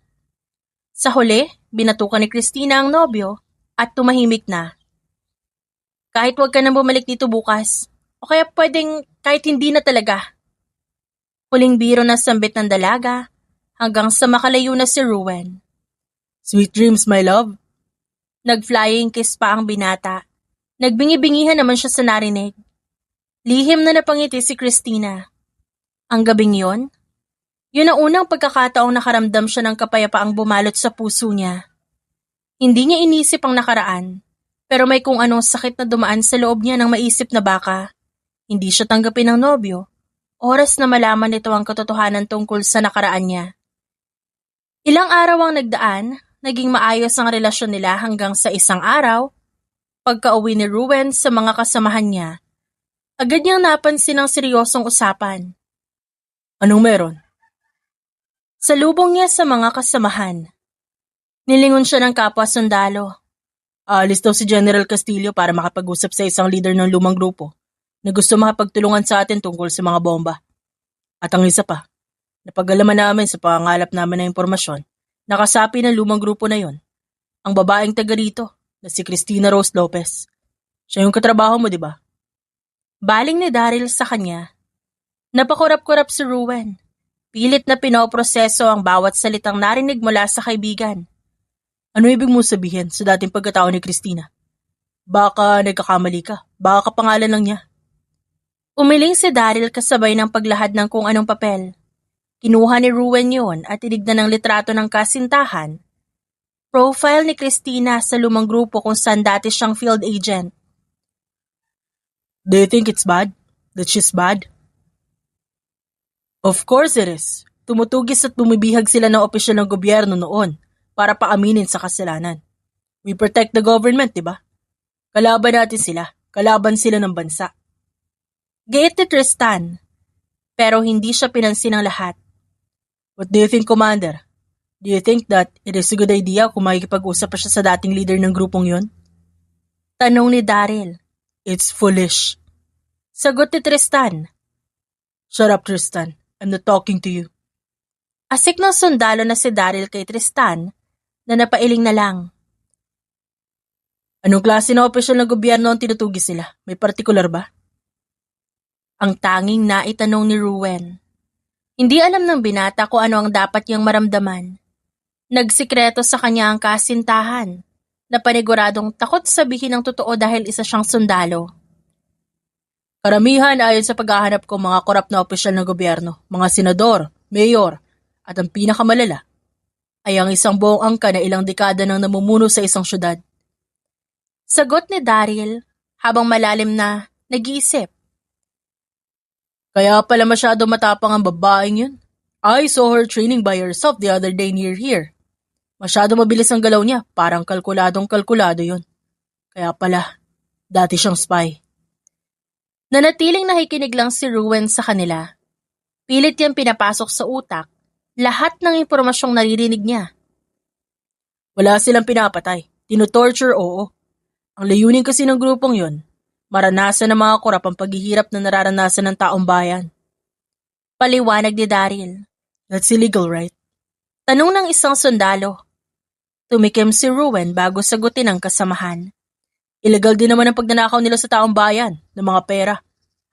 Sa huli, binatukan ni Christina ang nobyo at tumahimik na. Kahit wag ka nang bumalik dito bukas. O kaya pwedeng kahit hindi na talaga. Huling biro na sambit ng dalaga hanggang sa makalayo na si Ruwen. Sweet dreams, my love. Nag-flying kiss pa ang binata. Nagbingi-bingihan naman siya sa narinig. Lihim na napangiti si Christina. Ang gabing yun ang unang pagkakataong nakaramdam siya ng kapayapaang bumalot sa puso niya. Hindi niya inisip ang nakaraan, pero may kung anong sakit na dumaan sa loob niya nang maisip na baka hindi siya tanggapin ng nobyo, oras na malaman nito ang katotohanan tungkol sa nakaraan niya. Ilang araw ang nagdaan, naging maayos ang relasyon nila hanggang sa isang araw, pagka-uwi ni Ruwen sa mga kasamahan niya, agad niyang napansin ang seryosong usapan. Anong meron? Salubong niya sa mga kasamahan. Nilingon siya ng kapwa sundalo. Aalis daw si General Castillo para makapag-usap sa isang leader ng lumang grupo na gusto makapagtulungan sa atin tungkol sa mga bomba. At ang isa pa, napag-alaman namin sa pangangalap namin ng impormasyon, nakasapi ng lumang grupo na yon, ang babaeng taga rito na si Christina Rose Lopez. Siya yung katrabaho mo, di ba? Baling ni Daryl sa kanya. Napakurap-kurap si Ruwen. Pilit na pinoproseso ang bawat salitang narinig mula sa kaibigan. Ano ibig mo sabihin sa dating pagkatao ni Christina? Baka nagkakamali ka. Baka kapangalan lang niya. Umiling si Daryl kasabay ng paglahad ng kung anong papel. Kinuha ni Ruwen yon at tinignan ng litrato ng kasintahan. Profile ni Christina sa lumang grupo kung saan dati siyang field agent. Do you think it's bad? That she's bad? Of course it is. Tumutugis at bumibihag sila ng opisyal ng gobyerno noon para paaminin sa kasalanan. We protect the government, diba? Kalaban natin sila. Kalaban sila ng bansa. Gayet ni Tristan. Pero hindi siya pinansin ng lahat. What do you think, Commander? Do you think that it is a good idea kung makikipag-usap pa siya sa dating leader ng grupong yon? Tanong ni Daryl. It's foolish. Sagot ni Tristan. Shut up, Tristan. I'm not talking to you. Asik ng sundalo na si Daryl kay Tristan na napailing na lang. Anong klase na opisyal ng gobyerno ang tinutugis sila? May partikular ba? Ang tanging naitanong ni Ruwen. Hindi alam ng binata kung ano ang dapat niyang maramdaman. Nagsikreto sa kanya ang kasintahan na paniguradong takot sabihin ang totoo dahil isa siyang sundalo. Karamihan ayon sa paghahanap ko mga korap na opisyal ng gobyerno, mga senador, mayor, At ang pinakamalala ay ang isang buong angka na ilang dekada nang namumuno sa isang syudad.
Sagot ni Daryl habang malalim na nag-iisip.
Kaya pala masyado matapang ang babaeng yun. I saw her training by herself the other day near here. Masyado mabilis ang galaw niya, parang kalkulado yun. Kaya pala, dati siyang spy.
Nanatiling nakikinig lang si Ruwen sa kanila. Pilit niyang pinapasok sa utak lahat ng impormasyong naririnig niya.
Wala silang pinapatay. Tinutorture, oo. Ang layunin kasi ng grupong yun, maranasan ng mga korap ang paghihirap na nararanasan ng taong bayan.
Paliwanag ni Daryl.
That's illegal, right?
Tanong ng isang sundalo. Tumikim si Ruwen bago sagutin ang kasamahan.
Illegal din naman ang pagnanakaw nila sa taong bayan ng mga pera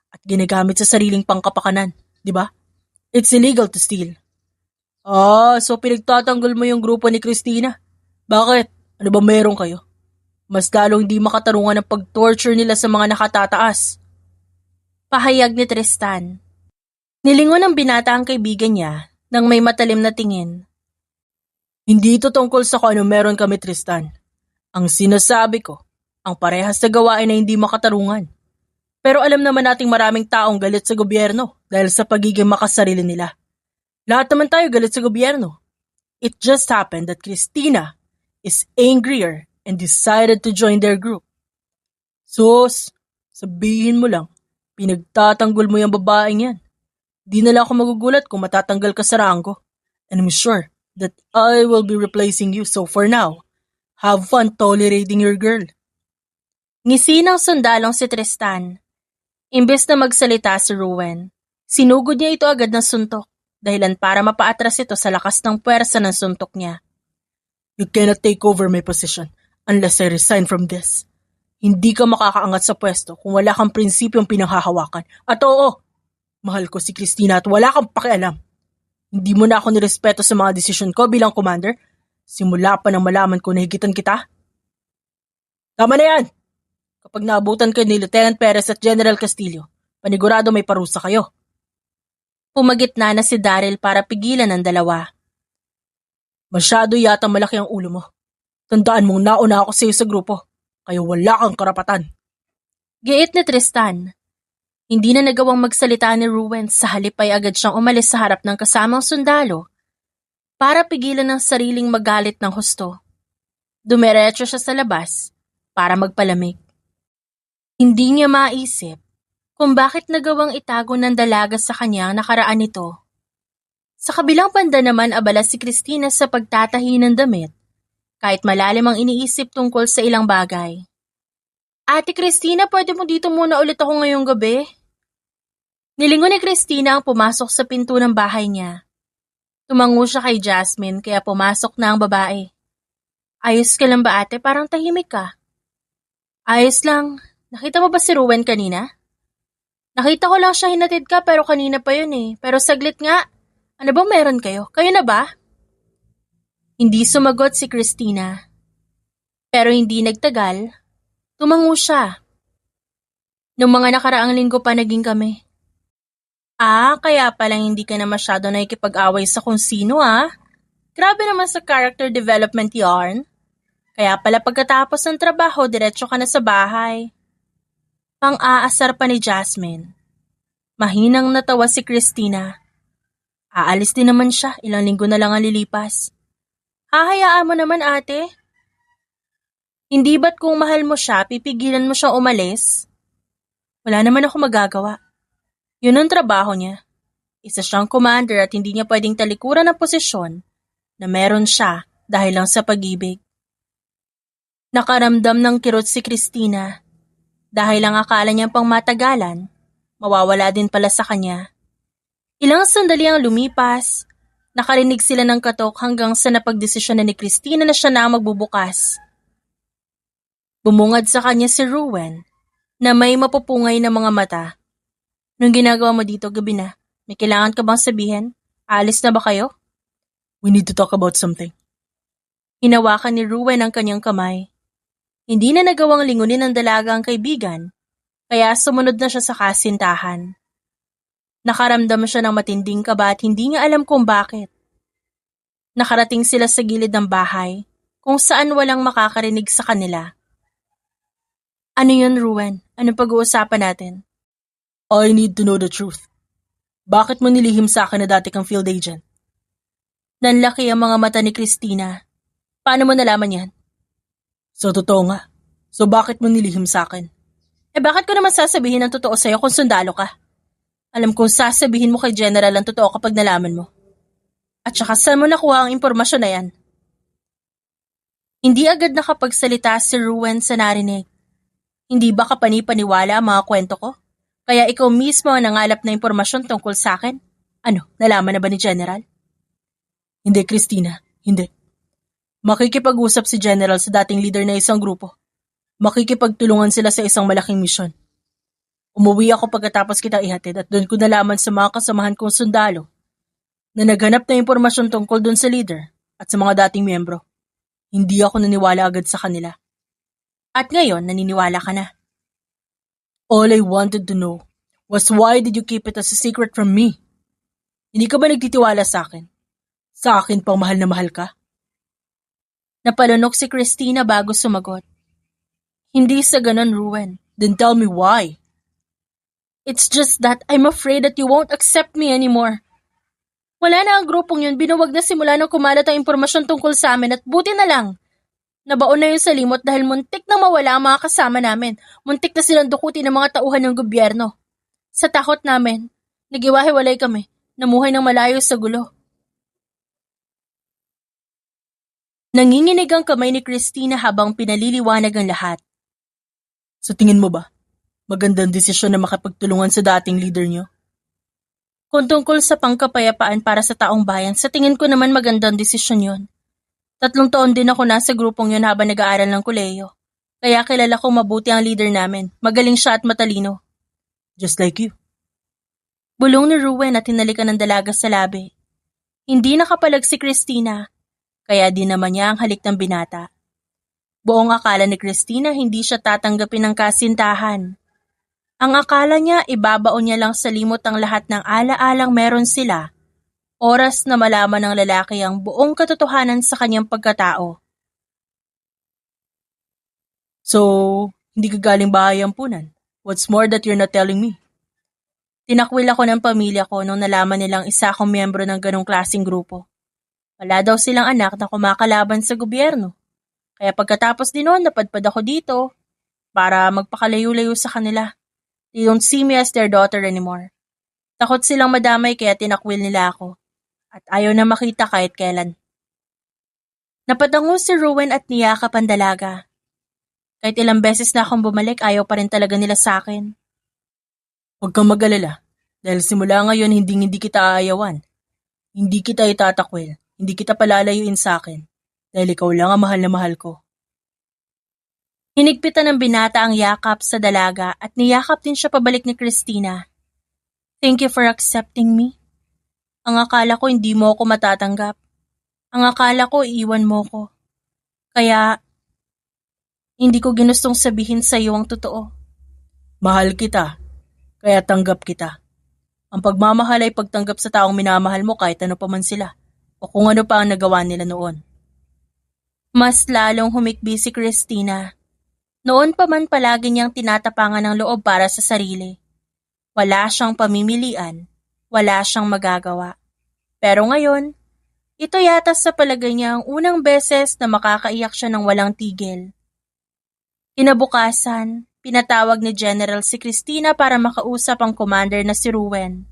at ginagamit sa sariling pangkapakanan, di ba? It's illegal to steal. So pinagtatanggol mo yung grupo ni Christina? Bakit? Ano ba meron kayo? Mas lalong hindi makatarungan ang pag-torture nila sa mga nakatataas.
Pahayag ni Tristan. Nilingon ng binata ang kaibigan niya nang may matalim na tingin.
Hindi ito tungkol sa kung ano meron kami, Tristan. Ang sinasabi ko, ang parehas na gawain ay hindi makatarungan. Pero alam naman nating maraming taong galit sa gobyerno dahil sa pagiging makasarili nila. Lahat naman tayo galit sa gobyerno. It just happened that Christina is angrier and decided to join their group. Sus, sabihin mo lang, pinagtatanggol mo yung babaeng yan. Di na lang ako magugulat kung matatanggal ka sa ranggo. And I'm sure that I will be replacing you, so for now, have fun tolerating your girl.
Ngisi ng sundalong si Tristan. Imbes na magsalita si Ruwen, sinugod niya ito agad ng suntok, dahilan para mapaatras ito sa lakas ng puwersa ng suntok niya.
You cannot take over my position unless I resign from this. Hindi ka makakaangat sa pwesto kung wala kang prinsipyong pinanghahawakan. At oo, mahal ko si Christina at wala kang pakialam. Hindi mo na ako nirespeto sa mga desisyon ko bilang commander, simula pa nang malaman ko na higitan kita. Tama na yan! Kapag naabutan kayo ni Lieutenant Perez at General Castillo, panigurado may parusa kayo.
Pumagitna na si Daryl para pigilan ang dalawa.
Masyado yata malaki ang ulo mo. Tandaan mong nauna ako sa iyo sa grupo, kaya wala kang karapatan.
Giit ni Tristan. Hindi na nagawang magsalita ni Ruwen, sa halip ay agad siyang umalis sa harap ng kasamang sundalo para pigilan ang sariling magalit ng husto. Dumiretso siya sa labas para magpalamig. Hindi niya maisip kung bakit nagawang itago ng dalaga sa kanya ang nakaraan nito. Sa kabilang banda naman abala si Christina sa pagtatahi ng damit, kahit malalim ang iniisip tungkol sa ilang bagay. Ate Christina, pwede mo dito muna ulit ako ngayong gabi? Nilingon ni Christina ang pumasok sa pinto ng bahay niya. Tumango siya kay Jasmine kaya pumasok na ang babae. Ayos ka lang ba ate? Parang tahimik ka. Ayos lang. Nakita mo ba si Ruwen kanina? Nakita ko lang siya hinatid ka pero kanina pa yun eh. Pero saglit nga. Ano bang meron kayo? Kayo na ba? Hindi sumagot si Christina. Pero hindi nagtagal. Tumango siya. Nung mga nakaraang linggo pa naging kami. Kaya palang hindi ka na masyado nakikipag-away sa kung sino Grabe naman sa character development yarn. Kaya pala pagkatapos ng trabaho, diretso ka na sa bahay. Pang-aasar pa ni Jasmine. Mahinang natawa si Christina. Aalis din naman siya, ilang linggo na lang ang lilipas. Hahayaan mo naman ate. Hindi ba't kung mahal mo siya, pipigilan mo siyang umalis? Wala naman ako magagawa. Yun ang trabaho niya. Isa siyang commander at hindi niya pwedeng talikuran ang posisyon na meron siya dahil lang sa pag-ibig. Nakaramdam ng kirot si Christina. Dahil ang akala niyang pang matagalan, mawawala din pala sa kanya. Ilang sandali ang lumipas, nakarinig sila ng katok hanggang sa napagdesisyon na ni Christina na siya na ang magbubukas. Bumungad sa kanya si Ruwen na may mapupungay na mga mata. Nung ginagawa mo dito gabi na, may kailangan ka bang sabihin? Aalis na ba kayo?
We need to talk about something.
Hinawakan ni Ruwen ang kanyang kamay. Hindi na nagawang lingunin ng dalaga ang kaibigan, kaya sumunod na siya sa kasintahan. Nakaramdam siya ng matinding kaba at hindi niya alam kung bakit. Nakarating sila sa gilid ng bahay, kung saan walang makakarinig sa kanila. Ano yun, Ruwen? Anong pag-uusapan natin?
I need to know the truth. Bakit mo nilihim sa akin na dati kang field agent?
Nanlaki ang mga mata ni Christina. Paano mo nalaman yan?
So totoo nga. So bakit mo nilihim sa akin?
Bakit ko naman sasabihin ang totoo sa'yo kung sundalo ka? Alam kong sasabihin mo kay General ang totoo kapag nalaman mo. At saka saan mo nakuha ang impormasyon na yan? Hindi agad nakapagsalita si Ruwen sa narinig. Hindi ba kapani-paniwala ang mga kwento ko? Kaya ikaw mismo ang nangalap na impormasyon tungkol sa akin? Ano, nalaman na ba ni General?
Hindi, Christina. Hindi. Makikipag-usap si General sa dating leader na isang grupo. Makikipagtulungan sila sa isang malaking misyon. Umuwi ako pagkatapos kita ihatid at doon ko nalaman sa mga kasamahan kong sundalo na naghanap na impormasyon tungkol doon sa leader at sa mga dating miyembro. Hindi ako naniwala agad sa kanila.
At ngayon, naniniwala ka na.
All I wanted to know was why did you keep it as a secret from me? Hindi ka ba nagtitiwala sa akin? Sa akin pang mahal na mahal ka?
Napalunok si Christina bago sumagot. Hindi sa ganon, Ruwen.
Then tell me why.
It's just that I'm afraid that you won't accept me anymore. Wala na ang grupong yun, binuwag na simula nang kumalat ang impormasyon tungkol sa amin at buti na lang. Nabaon na yun sa limot dahil muntik na mawala ang mga kasama namin. Muntik na silang dukutin ng mga tauhan ng gobyerno. Sa takot namin, nagiwahiwalay kami, namuhay ng malayo sa gulo. Nanginginig ang kamay ni Christina habang pinaliliwanag ang lahat.
Sa tingin mo ba, magandang desisyon na makapagtulungan sa dating leader niyo?
Kung tungkol sa pangkapayapaan para sa taong bayan, sa tingin ko naman magandang desisyon yon. 3 taon din ako nasa grupong yun habang nag-aaral ng kolehiyo. Kaya kilala kong mabuti ang leader namin. Magaling siya at matalino.
Just like you.
Bulong ni Ruwen at hinalikan ng dalaga sa labi. Hindi nakapalag si Christina, kaya di naman niya ang halik ng binata. Buong akala ni Christina hindi siya tatanggapin ng kasintahan. Ang akala niya ibabaon niya lang sa limot ang lahat ng ala-alang meron sila. Oras na malaman ng lalaki ang buong katotohanan sa kanyang pagkatao.
So, hindi ka galing bahay ampunan? What's more that you're not telling me?
Tinakwil ako ng pamilya ko nung nalaman nilang isa akong miyembro ng ganong klaseng grupo. Wala daw silang anak na kumakalaban sa gobyerno. Kaya pagkatapos din noon, napadpad ako dito para magpakalayo-layo sa kanila. They don't see me as their daughter anymore. Takot silang madamay kaya tinakwil nila ako. At ayaw na makita kahit kailan. Napatango si Ruwen at niyakap ang dalaga. Kahit ilang beses na akong bumalik, ayaw pa rin talaga nila sa akin.
Huwag kang mag-alala. Dahil simula ngayon, hindi kita aayawan. Hindi kita itatakwil. Hindi kita palalayuin sa akin. Dahil ikaw lang ang mahal na mahal ko.
Hinigpitan ng binata ang yakap sa dalaga at niyakap din siya pabalik ni Christina. Thank you for accepting me. Ang akala ko hindi mo ako matatanggap. Ang akala ko iiwan mo ko. Kaya, hindi ko ginustong sabihin sa iyo ang totoo.
Mahal kita, kaya tanggap kita. Ang pagmamahal ay pagtanggap sa taong minamahal mo kahit ano pa man sila, o kung ano pa ang nagawa nila noon.
Mas lalong humikbi si Christina. Noon pa man palagi niyang tinatapangan ng loob para sa sarili. Wala siyang pamimilian, wala siyang magagawa. Pero ngayon, ito yata sa palagay niya ang unang beses na makakaiyak siya ng walang tigil. Kinabukasan, pinatawag ni General si Christina para makausap ang commander na si Ruwen.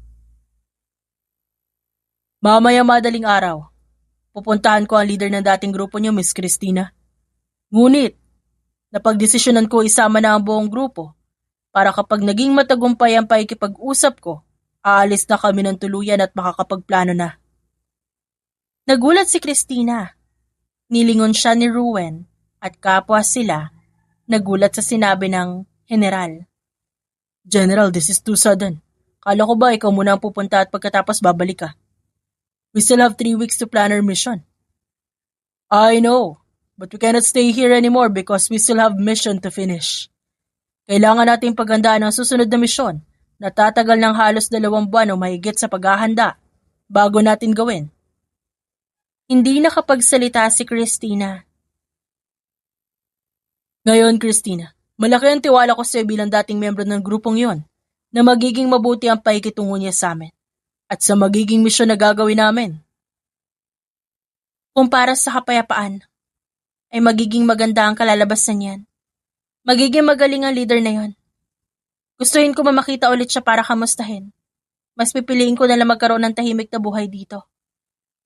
Mamaya madaling araw, pupuntahan ko ang leader ng dating grupo niyo, Miss Christina. Ngunit, napagdesisyonan ko isama na ang buong grupo para kapag naging matagumpay ang paikipag-usap ko, aalis na kami ng tuluyan at makakapagplano na. Nagulat si Christina. Nilingon siya ni Ruwen at kapwa sila nagulat sa sinabi ng general. General, this is too sudden. Kala ko ba ikaw muna ang pupunta at pagkatapos babalik ka? We still have 3 weeks to plan our mission. I know, but we cannot stay here anymore because we still have mission to finish. Kailangan nating paghandaan ang susunod na misyon na tatagal ng halos 2 buwan o mahigit sa paghahanda bago natin gawin.
Hindi nakapagsalita si Christina.
Ngayon, Christina, malaki ang tiwala ko sa bilang dating miyembro ng grupong yon na magiging mabuti ang pakikitungo niya sa amin at sa magiging misyon na gagawin namin.
Kung para sa kapayapaan, ay magiging maganda ang kalalabasan niyan. Magiging magaling ang leader na yon. Gustuhin ko makita ulit siya para kamustahin. Mas pipiliin ko na lang magkaroon ng tahimik na buhay dito.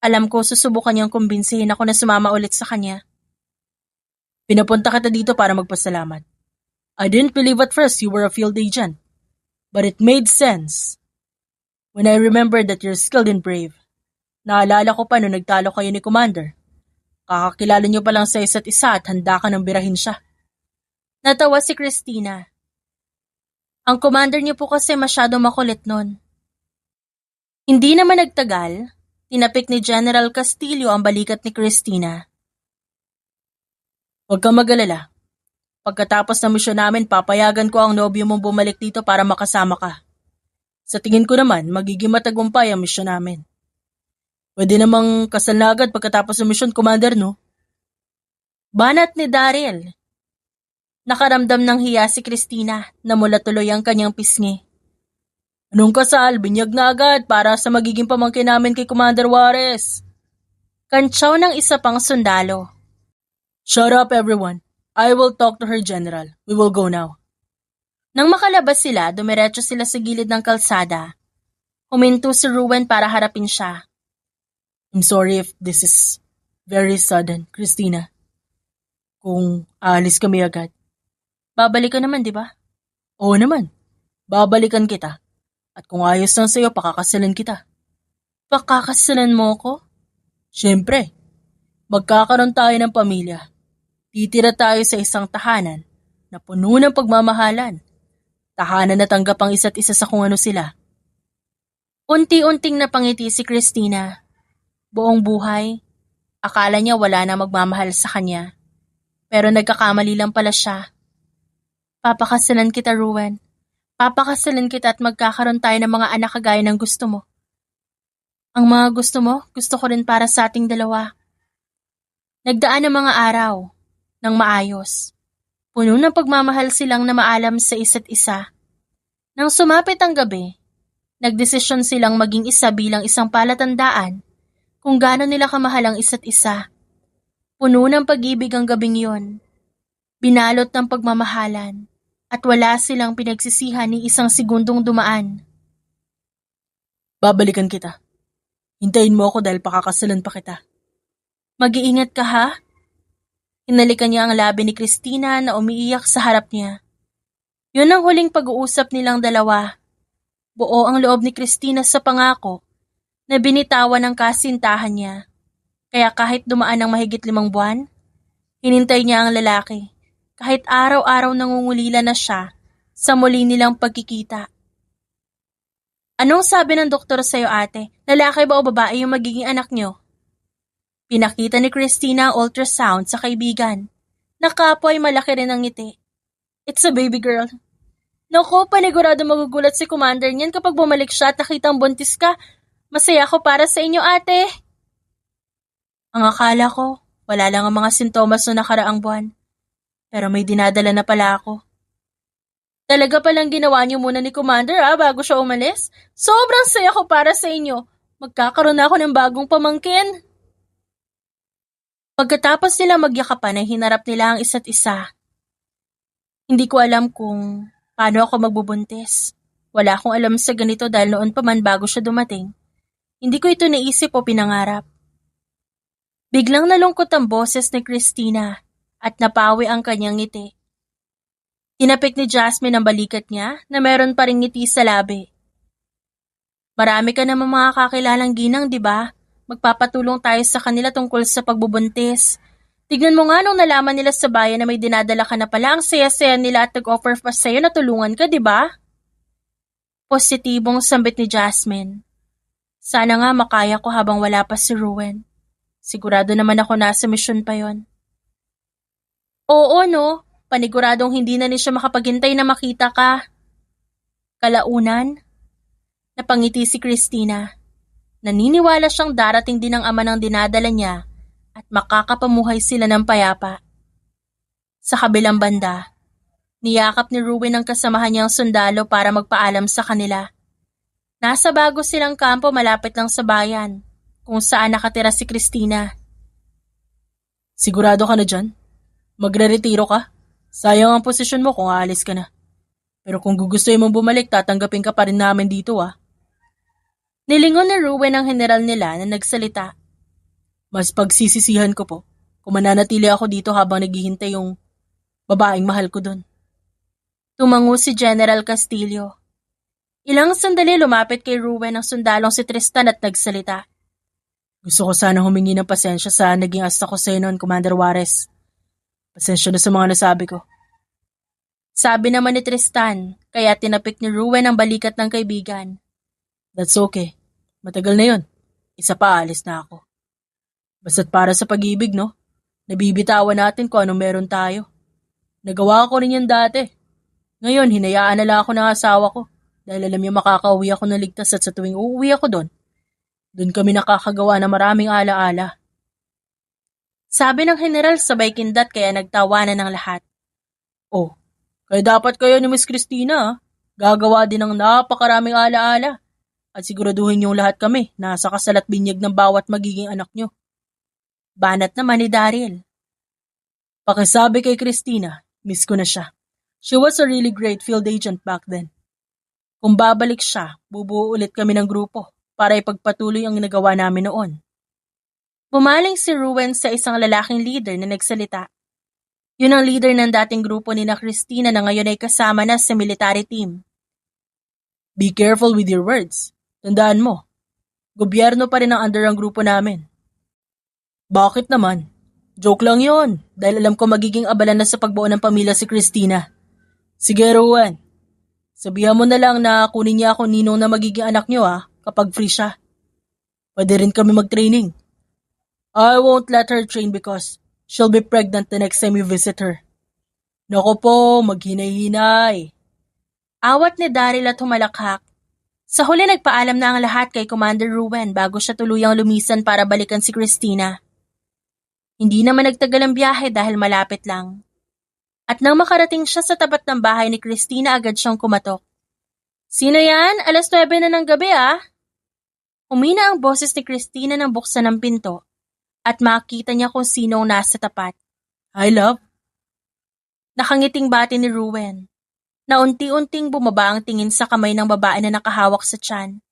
Alam ko susubukan niyang kumbinsihin ako na sumama ulit sa kanya.
Pinapunta kita dito para magpasalamat. I didn't believe at first you were a field agent, but it made sense. When I remembered that you're skilled and brave, naalala ko pa nung nagtalo kayo ni Commander. Kakakilala niyo pa lang sa isa't isa at handa ka nang birahin siya.
Natawa si Christina. Ang commander niyo po kasi masyado makulit nun. Hindi naman nagtagal, tinapik ni General Castillo ang balikat ni Christina.
Huwag kang mag-alala. Pagkatapos ng misyon namin, papayagan ko ang nobyo mong bumalik dito para makasama ka. Sa tingin ko naman, magiging matagumpay ang misyon namin. Pwede namang kasal na agad pagkatapos ng misyon, Commander, no?
Banat ni Daryl. Nakaramdam ng hiya si Christina na mula tuloy ang kanyang pisngi.
Anong kasal? Binyag na agad para sa magiging pamangkin namin kay Commander Juarez.
Kantsaw ng isa pang sundalo.
Shut up, everyone. I will talk to her, General. We will go now.
Nang makalabas sila, dumiretso sila sa gilid ng kalsada. Huminto si Ruben para harapin siya.
I'm sorry if this is very sudden, Christina. Kung aalis kami agad.
Babalik ka naman, di ba?
Oo naman. Babalikan kita. At kung ayos lang sa'yo, pakakasalan kita.
Pakakasalan mo ko?
Siyempre. Magkakaroon tayo ng pamilya. Titira tayo sa isang tahanan na puno ng pagmamahalan. Tahanan na tanggap ang isa't isa sa kung ano sila.
Unti-unting napangiti si Christina. Buong buhay, akala niya wala na magmamahal sa kanya. Pero nagkakamali lang pala siya. Papakasalan kita, Ruben. Papakasalan kita at magkakaroon tayo ng mga anak kagaya ng gusto mo. Ang mga gusto mo, gusto ko rin para sa ating dalawa. Nagdaan ang mga araw ng maayos. Puno ng pagmamahal silang na maalam sa isa't isa. Nang sumapit ang gabi, nagdesisyon silang maging isa bilang isang palatandaan kung gaano nila kamahal ang isa't isa. Puno ng pag-ibig ang gabing yon. Binalot ng pagmamahalan at wala silang pinagsisihan ni isang segundong dumaan.
Babalikan kita. Hintayin mo ako dahil pakakasalan pa kita.
Mag-iingat ka, ha? Hinalikan niya ang labi ni Christina na umiiyak sa harap niya. Yun ang huling pag-uusap nilang dalawa. Buo ang loob ni Christina sa pangako na binitawan ang kasintahan niya. Kaya kahit dumaan ng mahigit 5 buwan, hinintay niya ang lalaki. Kahit araw-araw nangungulila na siya sa muli nilang pagkikita. Anong sabi ng doktor sa'yo, ate? Lalaki ba o babae yung magiging anak niyo? Pinakita ni Christina ang ultrasound sa kaibigan. Nakapwa ay malaki rin ang ngiti. It's a baby girl. Naku, panigurado magugulat si Commander niyan kapag bumalik siya at nakitang buntis ka. Masaya ko para sa inyo, ate. Ang akala ko, wala lang ang mga sintomas noong nakaraang buwan. Pero may dinadala na pala ako. Talaga palang ginawa niyo muna ni Commander bago siya umalis? Sobrang saya ko para sa inyo. Magkakaroon na ako ng bagong pamangkin. Pagkatapos nila magyakapan ay hinarap nila ang isa't isa. Hindi ko alam kung paano ako magbubuntis. Wala akong alam sa ganito dahil noon pa man bago siya dumating. Hindi ko ito naisip o pinangarap. Biglang nalungkot ang boses ni Christina at napawi ang kanyang ngiti. Tinapik ni Jasmine ang balikat niya na meron pa ring ngiti sa labi. Marami ka namang mga kakilalang ginang, di ba? Magpapatulong tayo sa kanila tungkol sa pagbubuntis. Tignan mo nga nung nalaman nila sa bayan na may dinadala ka na pala, ang saya-saya nila at nag-offer pa sa'yo na tulungan ka, di ba? Positibong sambit ni Jasmine. Sana nga makaya ko habang wala pa si Ruben. Sigurado naman ako nasa misyon pa yon. Oo, no? Paniguradong hindi na siya makapaghintay na makita ka. Kalaunan, napangiti si Christina. Naniniwala siyang darating din ang ama ng dinadala niya at makakapamuhay sila ng payapa. Sa kabilang banda, niyakap ni Ruben ang kasamahan niyang sundalo para magpaalam sa kanila. Nasa bago silang kampo malapit lang sa bayan, kung saan nakatira si Christina.
Sigurado ka na dyan? Magre-retiro ka? Sayang ang posisyon mo kung aalis ka na. Pero kung gugustuhin mong bumalik, tatanggapin ka pa rin namin dito
Nilingon ni Ruben ang general nila na nagsalita.
Mas pagsisisihan ko po kung mananatili ako dito habang naghihintay yung babaeng mahal ko dun.
Tumango si General Castillo. Ilang sandali lumapit kay Ruben ang sundalong si Tristan at nagsalita.
Gusto ko sana humingi ng pasensya sa naging asta ko sa'yo noon, Commander Juarez. Pasensya na sa mga nasabi ko.
Sabi naman ni Tristan, kaya tinapik ni Ruben ang balikat ng kaibigan.
That's okay. Matagal na yon. Isa pa, alis na ako. Basta't para sa pag-ibig, no? Nabibitawan natin kung anong meron tayo. Nagawa ko rin yan dati. Ngayon, hinayaan na lang ako ng asawa ko. Dahil alam niya makakauwi ako ng ligtas at sa tuwing uuwi ako doon kami nakakagawa ng maraming alaala.
Sabi ng general sabay kindat kaya nagtawanan ng lahat.
Oh, kaya dapat kayo ni Miss Christina, gagawa din ng napakaraming alaala. At siguraduhin niyong lahat kami nasa kasalat binyag ng bawat magiging anak niyo.
Banat naman ni Daryl.
Pakisabi kay Christina, miss ko na siya. She was a really great field agent back then. Kung babalik siya, bubuo ulit kami ng grupo para ipagpatuloy ang nagawa namin noon.
Bumaling si Ruben sa isang lalaking leader na nagsalita. Yun ang leader ng dating grupo ni na Christina na ngayon ay kasama na sa military team.
Be careful with your words. Tandaan mo, gobyerno pa rin ang under ang grupo namin. Bakit naman? Joke lang yon, dahil alam ko magiging abala na sa pagbuo ng pamilya si Christina. Sige, Ruben. Sabihan mo na lang na kunin niya ako ninong na magiging anak niyo kapag free siya. Pwede rin kami mag-training. I won't let her train because she'll be pregnant the next time you visit her. Naku po, maghinay-hinay.
Awat ni Daryl at humalakhak. Sa huli nagpaalam na ang lahat kay Commander Ruben bago siya tuluyang lumisan para balikan si Christina. Hindi naman nagtagal ang biyahe dahil malapit lang. At nang makarating siya sa tapat ng bahay ni Christina, agad siyang kumatok. Sino yan? 9:00 na ng gabi Humina ang boses ni Christina nang buksan ang pinto at makita niya kung sino ang nasa tapat.
Hi, love.
Nakangiting bati ni Ruben. Na unti-unting bumaba ang tingin sa kamay ng babae na nakahawak sa tiyan.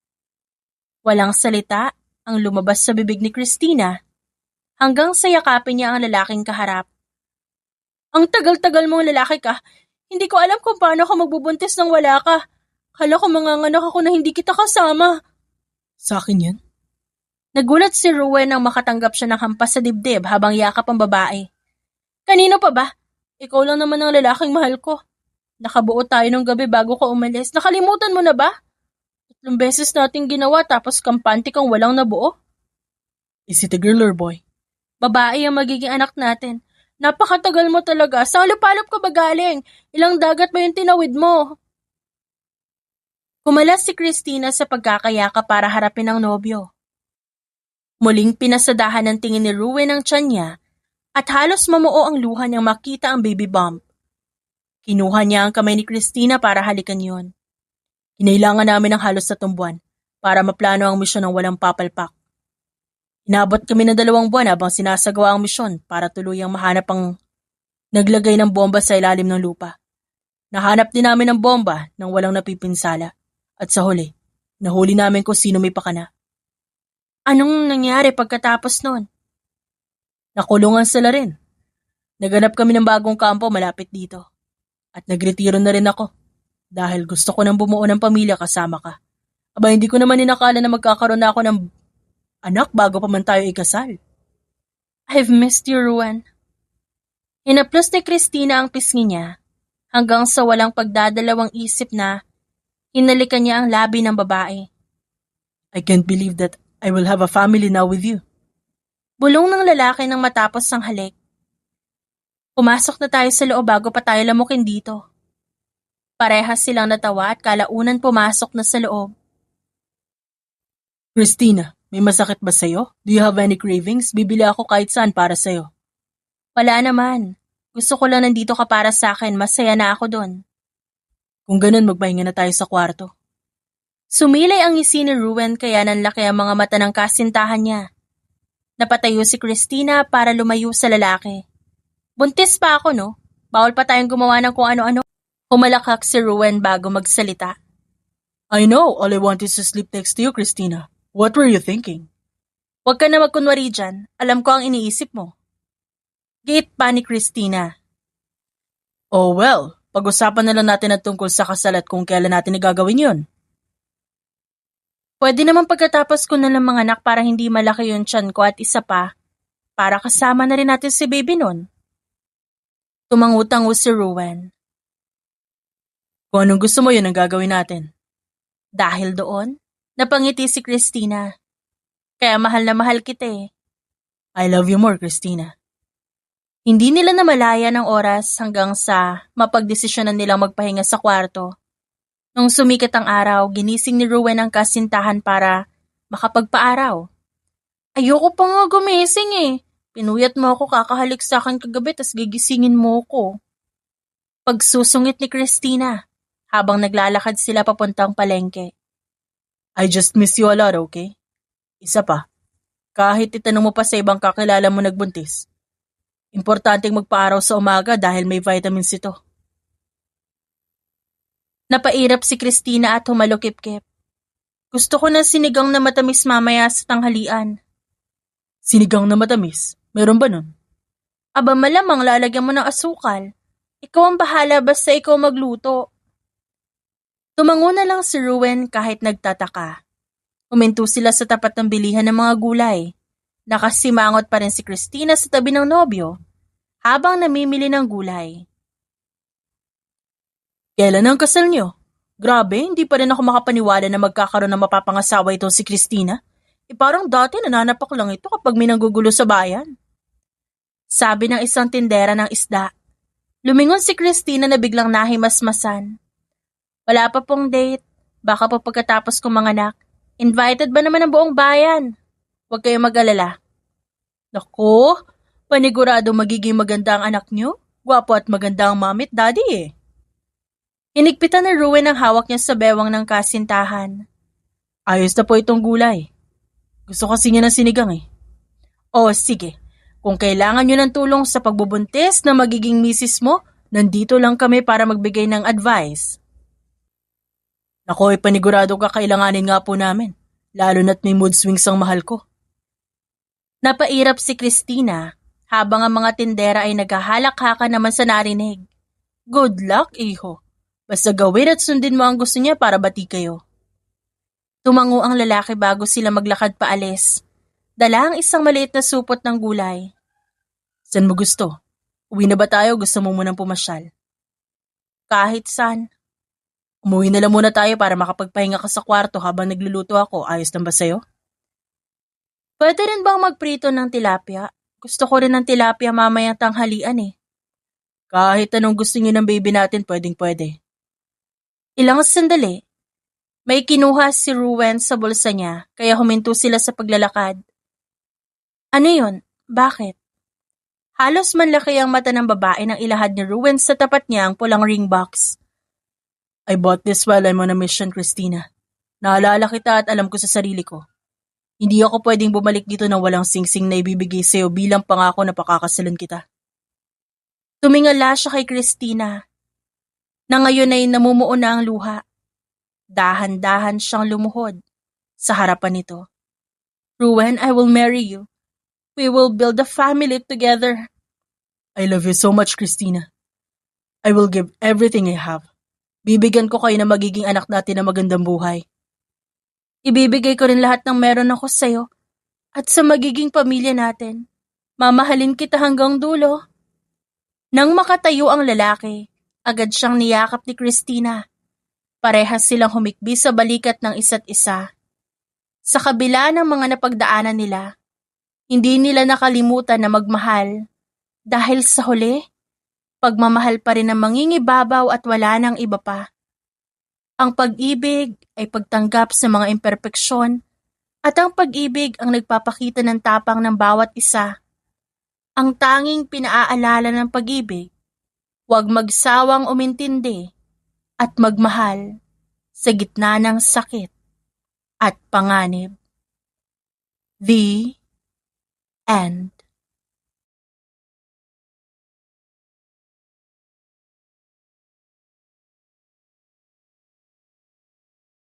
Walang salita ang lumabas sa bibig ni Christina hanggang sa yakapin niya ang lalaking kaharap. Ang tagal-tagal mong lalaki ka. Hindi ko alam kung paano ako magbubuntis nang wala ka. Kala ko manganganak ako na hindi kita kasama.
Sa akin yan?
Nagulat si Ruben nang makatanggap siya ng hampas sa dibdib habang yakap ang babae. Kanino pa ba? Ikaw lang naman ang lalaking mahal ko. Nakabuo tayo ng gabi bago ka umalis. Nakalimutan mo na ba? 3 beses nating ginawa tapos kampante kang walang nabuo.
Is it a girl or boy?
Babae ang magiging anak natin. Napakatagal mo talaga. Sa halop-halop ka ba galing? Ilang dagat ba yung tinawid mo? Kumalas si Christina sa pagkakayaka para harapin ang nobyo. Muling pinasadahan ng tingin ni Ruben ang tiyan niya at halos mamuo ang luha niyang makita ang baby bump. Kinuha niya ang kamay ni Christina para halikan yon. Kinailangan namin ng halos 3 buwan para maplano ang misyon ng walang papalpak. Inabot kami ng 2 buwan habang sinasagawa ang misyon para tuluyang mahanap ang naglagay ng bomba sa ilalim ng lupa. Nahanap din namin ang bomba nang walang napipinsala. At sa huli, nahuli namin kung sino may pakana. Anong nangyari pagkatapos nun? Nakulungan sila rin. Naganap kami ng bagong kampo malapit dito. At nagretiro na rin ako dahil gusto ko nang bumuo ng pamilya kasama ka. Aba, hindi ko naman inakala na magkakaroon na ako ng anak bago pa man tayo ikasal. I've missed you, Ruben. Hinaplos ni Christina ang pisngi niya hanggang sa walang pagdadalawang isip na hinalikan niya ang labi ng babae. I can't believe that I will have a family now with you. Bulong ng lalaki nang matapos ang halik. Pumasok na tayo sa loob bago pa tayo lamukin dito. Parehas silang natawa at kalaunan pumasok na sa loob. Christina,
May masakit ba sa'yo? Do you have any cravings? Bibili ako kahit saan para sa'yo.
Wala naman. Gusto ko lang nandito ka para sa akin, masaya na ako doon.
Kung ganun, magpahinga na tayo sa kwarto.
Sumilay ang ngisi ni Ruwen kaya nanlaki ang mga mata ng kasintahan niya. Napatayo si Christina para lumayo sa lalaki. Buntis pa ako, no? Bawal pa tayong gumawa ng kung ano-ano. Humalakak si Ruwen bago magsalita.
I know, all I want is to sleep next to you, Christina. What were you thinking?
Huwag ka na magkunwari dyan. Alam ko ang iniisip mo. Giit pa ni Christina.
Oh well, pag-usapan na lang natin at tungkol sa kasal at kung kailan natin igagawin yun.
Pwede naman pagkatapos ko na lang mga anak para hindi malaki yung tiyan ko at isa pa, para kasama na rin natin si baby nun. Tumangutang si Ruwen.
Kung anong gusto mo yun ang gagawin natin.
Dahil doon, napangiti si Christina. Kaya mahal na mahal kita eh.
I love you more, Christina.
Hindi nila namalaya ng oras hanggang sa mapagdesisyonan nilang magpahinga sa kwarto. Nung sumikat ang araw, ginising ni Ruwen ang kasintahan para makapagpaaraw. Ayoko pa nga gumising eh. Pinuyat mo ako kakahalik sa akin kagabi tas gigisingin mo ko. Pagsusungit ni Christina habang naglalakad sila papuntang palengke.
I just miss you a lot, okay? Isa pa, kahit itanong mo pa sa ibang kakilala mo nagbuntis, importanteng magpaaraw sa umaga dahil may vitamins ito.
Napairap si Christina at humalukip-kip. Gusto ko ng sinigang na matamis mamaya sa tanghalian.
Sinigang na matamis? Meron ba nun?
Aba malamang lalagyan mo ng asukal. Ikaw ang bahala basta ikaw magluto. Tumango na lang si Ruwen kahit nagtataka. Huminto sila sa tapat ng bilihan ng mga gulay. Nakasimangot pa rin si Christina sa tabi ng nobyo habang namimili ng gulay.
Kailan ang kasal niyo? Grabe, hindi pa rin ako makapaniwala na magkakaroon ng mapapangasawa itong si Christina. Parang dati nananapak lang ito kapag may nanggugulo sa bayan. Sabi ng isang tindera ng isda. Lumingon si Christina na biglang nahimasmasan. Wala pa pong date. Baka pa pagkatapos kong manganak. Invited ba naman ang buong bayan? Huwag kayong mag-alala. Naku, panigurado magiging maganda ang anak niyo. Gwapo at maganda ang mami at daddy eh. Hinigpitan ni Ruwen ang hawak niya sa bewang ng kasintahan. Ayos na po itong gulay. Gusto kasi niya ng sinigang eh. Oh, sige. Kung kailangan niyo ng tulong sa pagbubuntis na magiging misis mo, nandito lang kami para magbigay ng advice. Naku, panigurado ka kailanganin nga po namin. Lalo na't may mood swings ang mahal ko. Napairap si Christina habang ang mga tindera ay naghahalak-haka naman sa narinig. Good luck, iho. Basta gawin at sundin mo ang gusto niya para bati kayo. Tumango ang lalaki bago sila maglakad paalis. Dala ang isang maliit na supot ng gulay. Saan mo gusto? Uwi na ba tayo? Gusto mo munang pumasyal? Kahit saan. Umuwi na lang muna tayo para makapagpahinga ka sa kwarto habang nagluluto ako. Ayos lang ba sa'yo? Pwede rin bang magprito ng tilapia? Gusto ko rin ng tilapia mamayang tanghalian eh. Kahit anong gusto niyo ng baby natin, pwedeng-pwede. Ilang sandali. May kinuha si Ruwen sa bulsa niya, kaya huminto sila sa paglalakad. Ano yun? Bakit? Halos manlaki ang mata ng babae nang ilahad ni Ruwen sa tapat niya ang pulang ring box. I bought this while I'm on a mission, Christina. Naalala kita at alam ko sa sarili ko. Hindi ako pwedeng bumalik dito nang walang singsing na ibibigay sa'yo bilang pangako na pakakasalan kita. Tumingala siya kay Christina, na ngayon ay namumuo na ang luha. Dahan-dahan siyang lumuhod sa harapan nito. Ruwen, I will marry you. We will build a family together. I love you so much, Christina. I will give everything I have. Bibigyan ko kayo na magiging anak natin na magandang buhay. Ibibigay ko rin lahat ng meron ako sa'yo at sa magiging pamilya natin. Mamahalin kita hanggang dulo. Nang makatayo ang lalaki, agad siyang niyakap ni Christina. Parehas silang humikbi sa balikat ng isa't isa. Sa kabila ng mga napagdaanan nila, hindi nila nakalimutan na magmahal dahil sa huli, pagmamahal pa rin ang mangingibabaw at wala nang iba pa. Ang pag-ibig ay pagtanggap sa mga imperpeksyon
At ang pag-ibig ang nagpapakita ng tapang ng bawat isa. Ang tanging pinaaalala ng pag-ibig, huwag magsawang umintindi at magmahal sa gitna ng sakit at panganib. The end.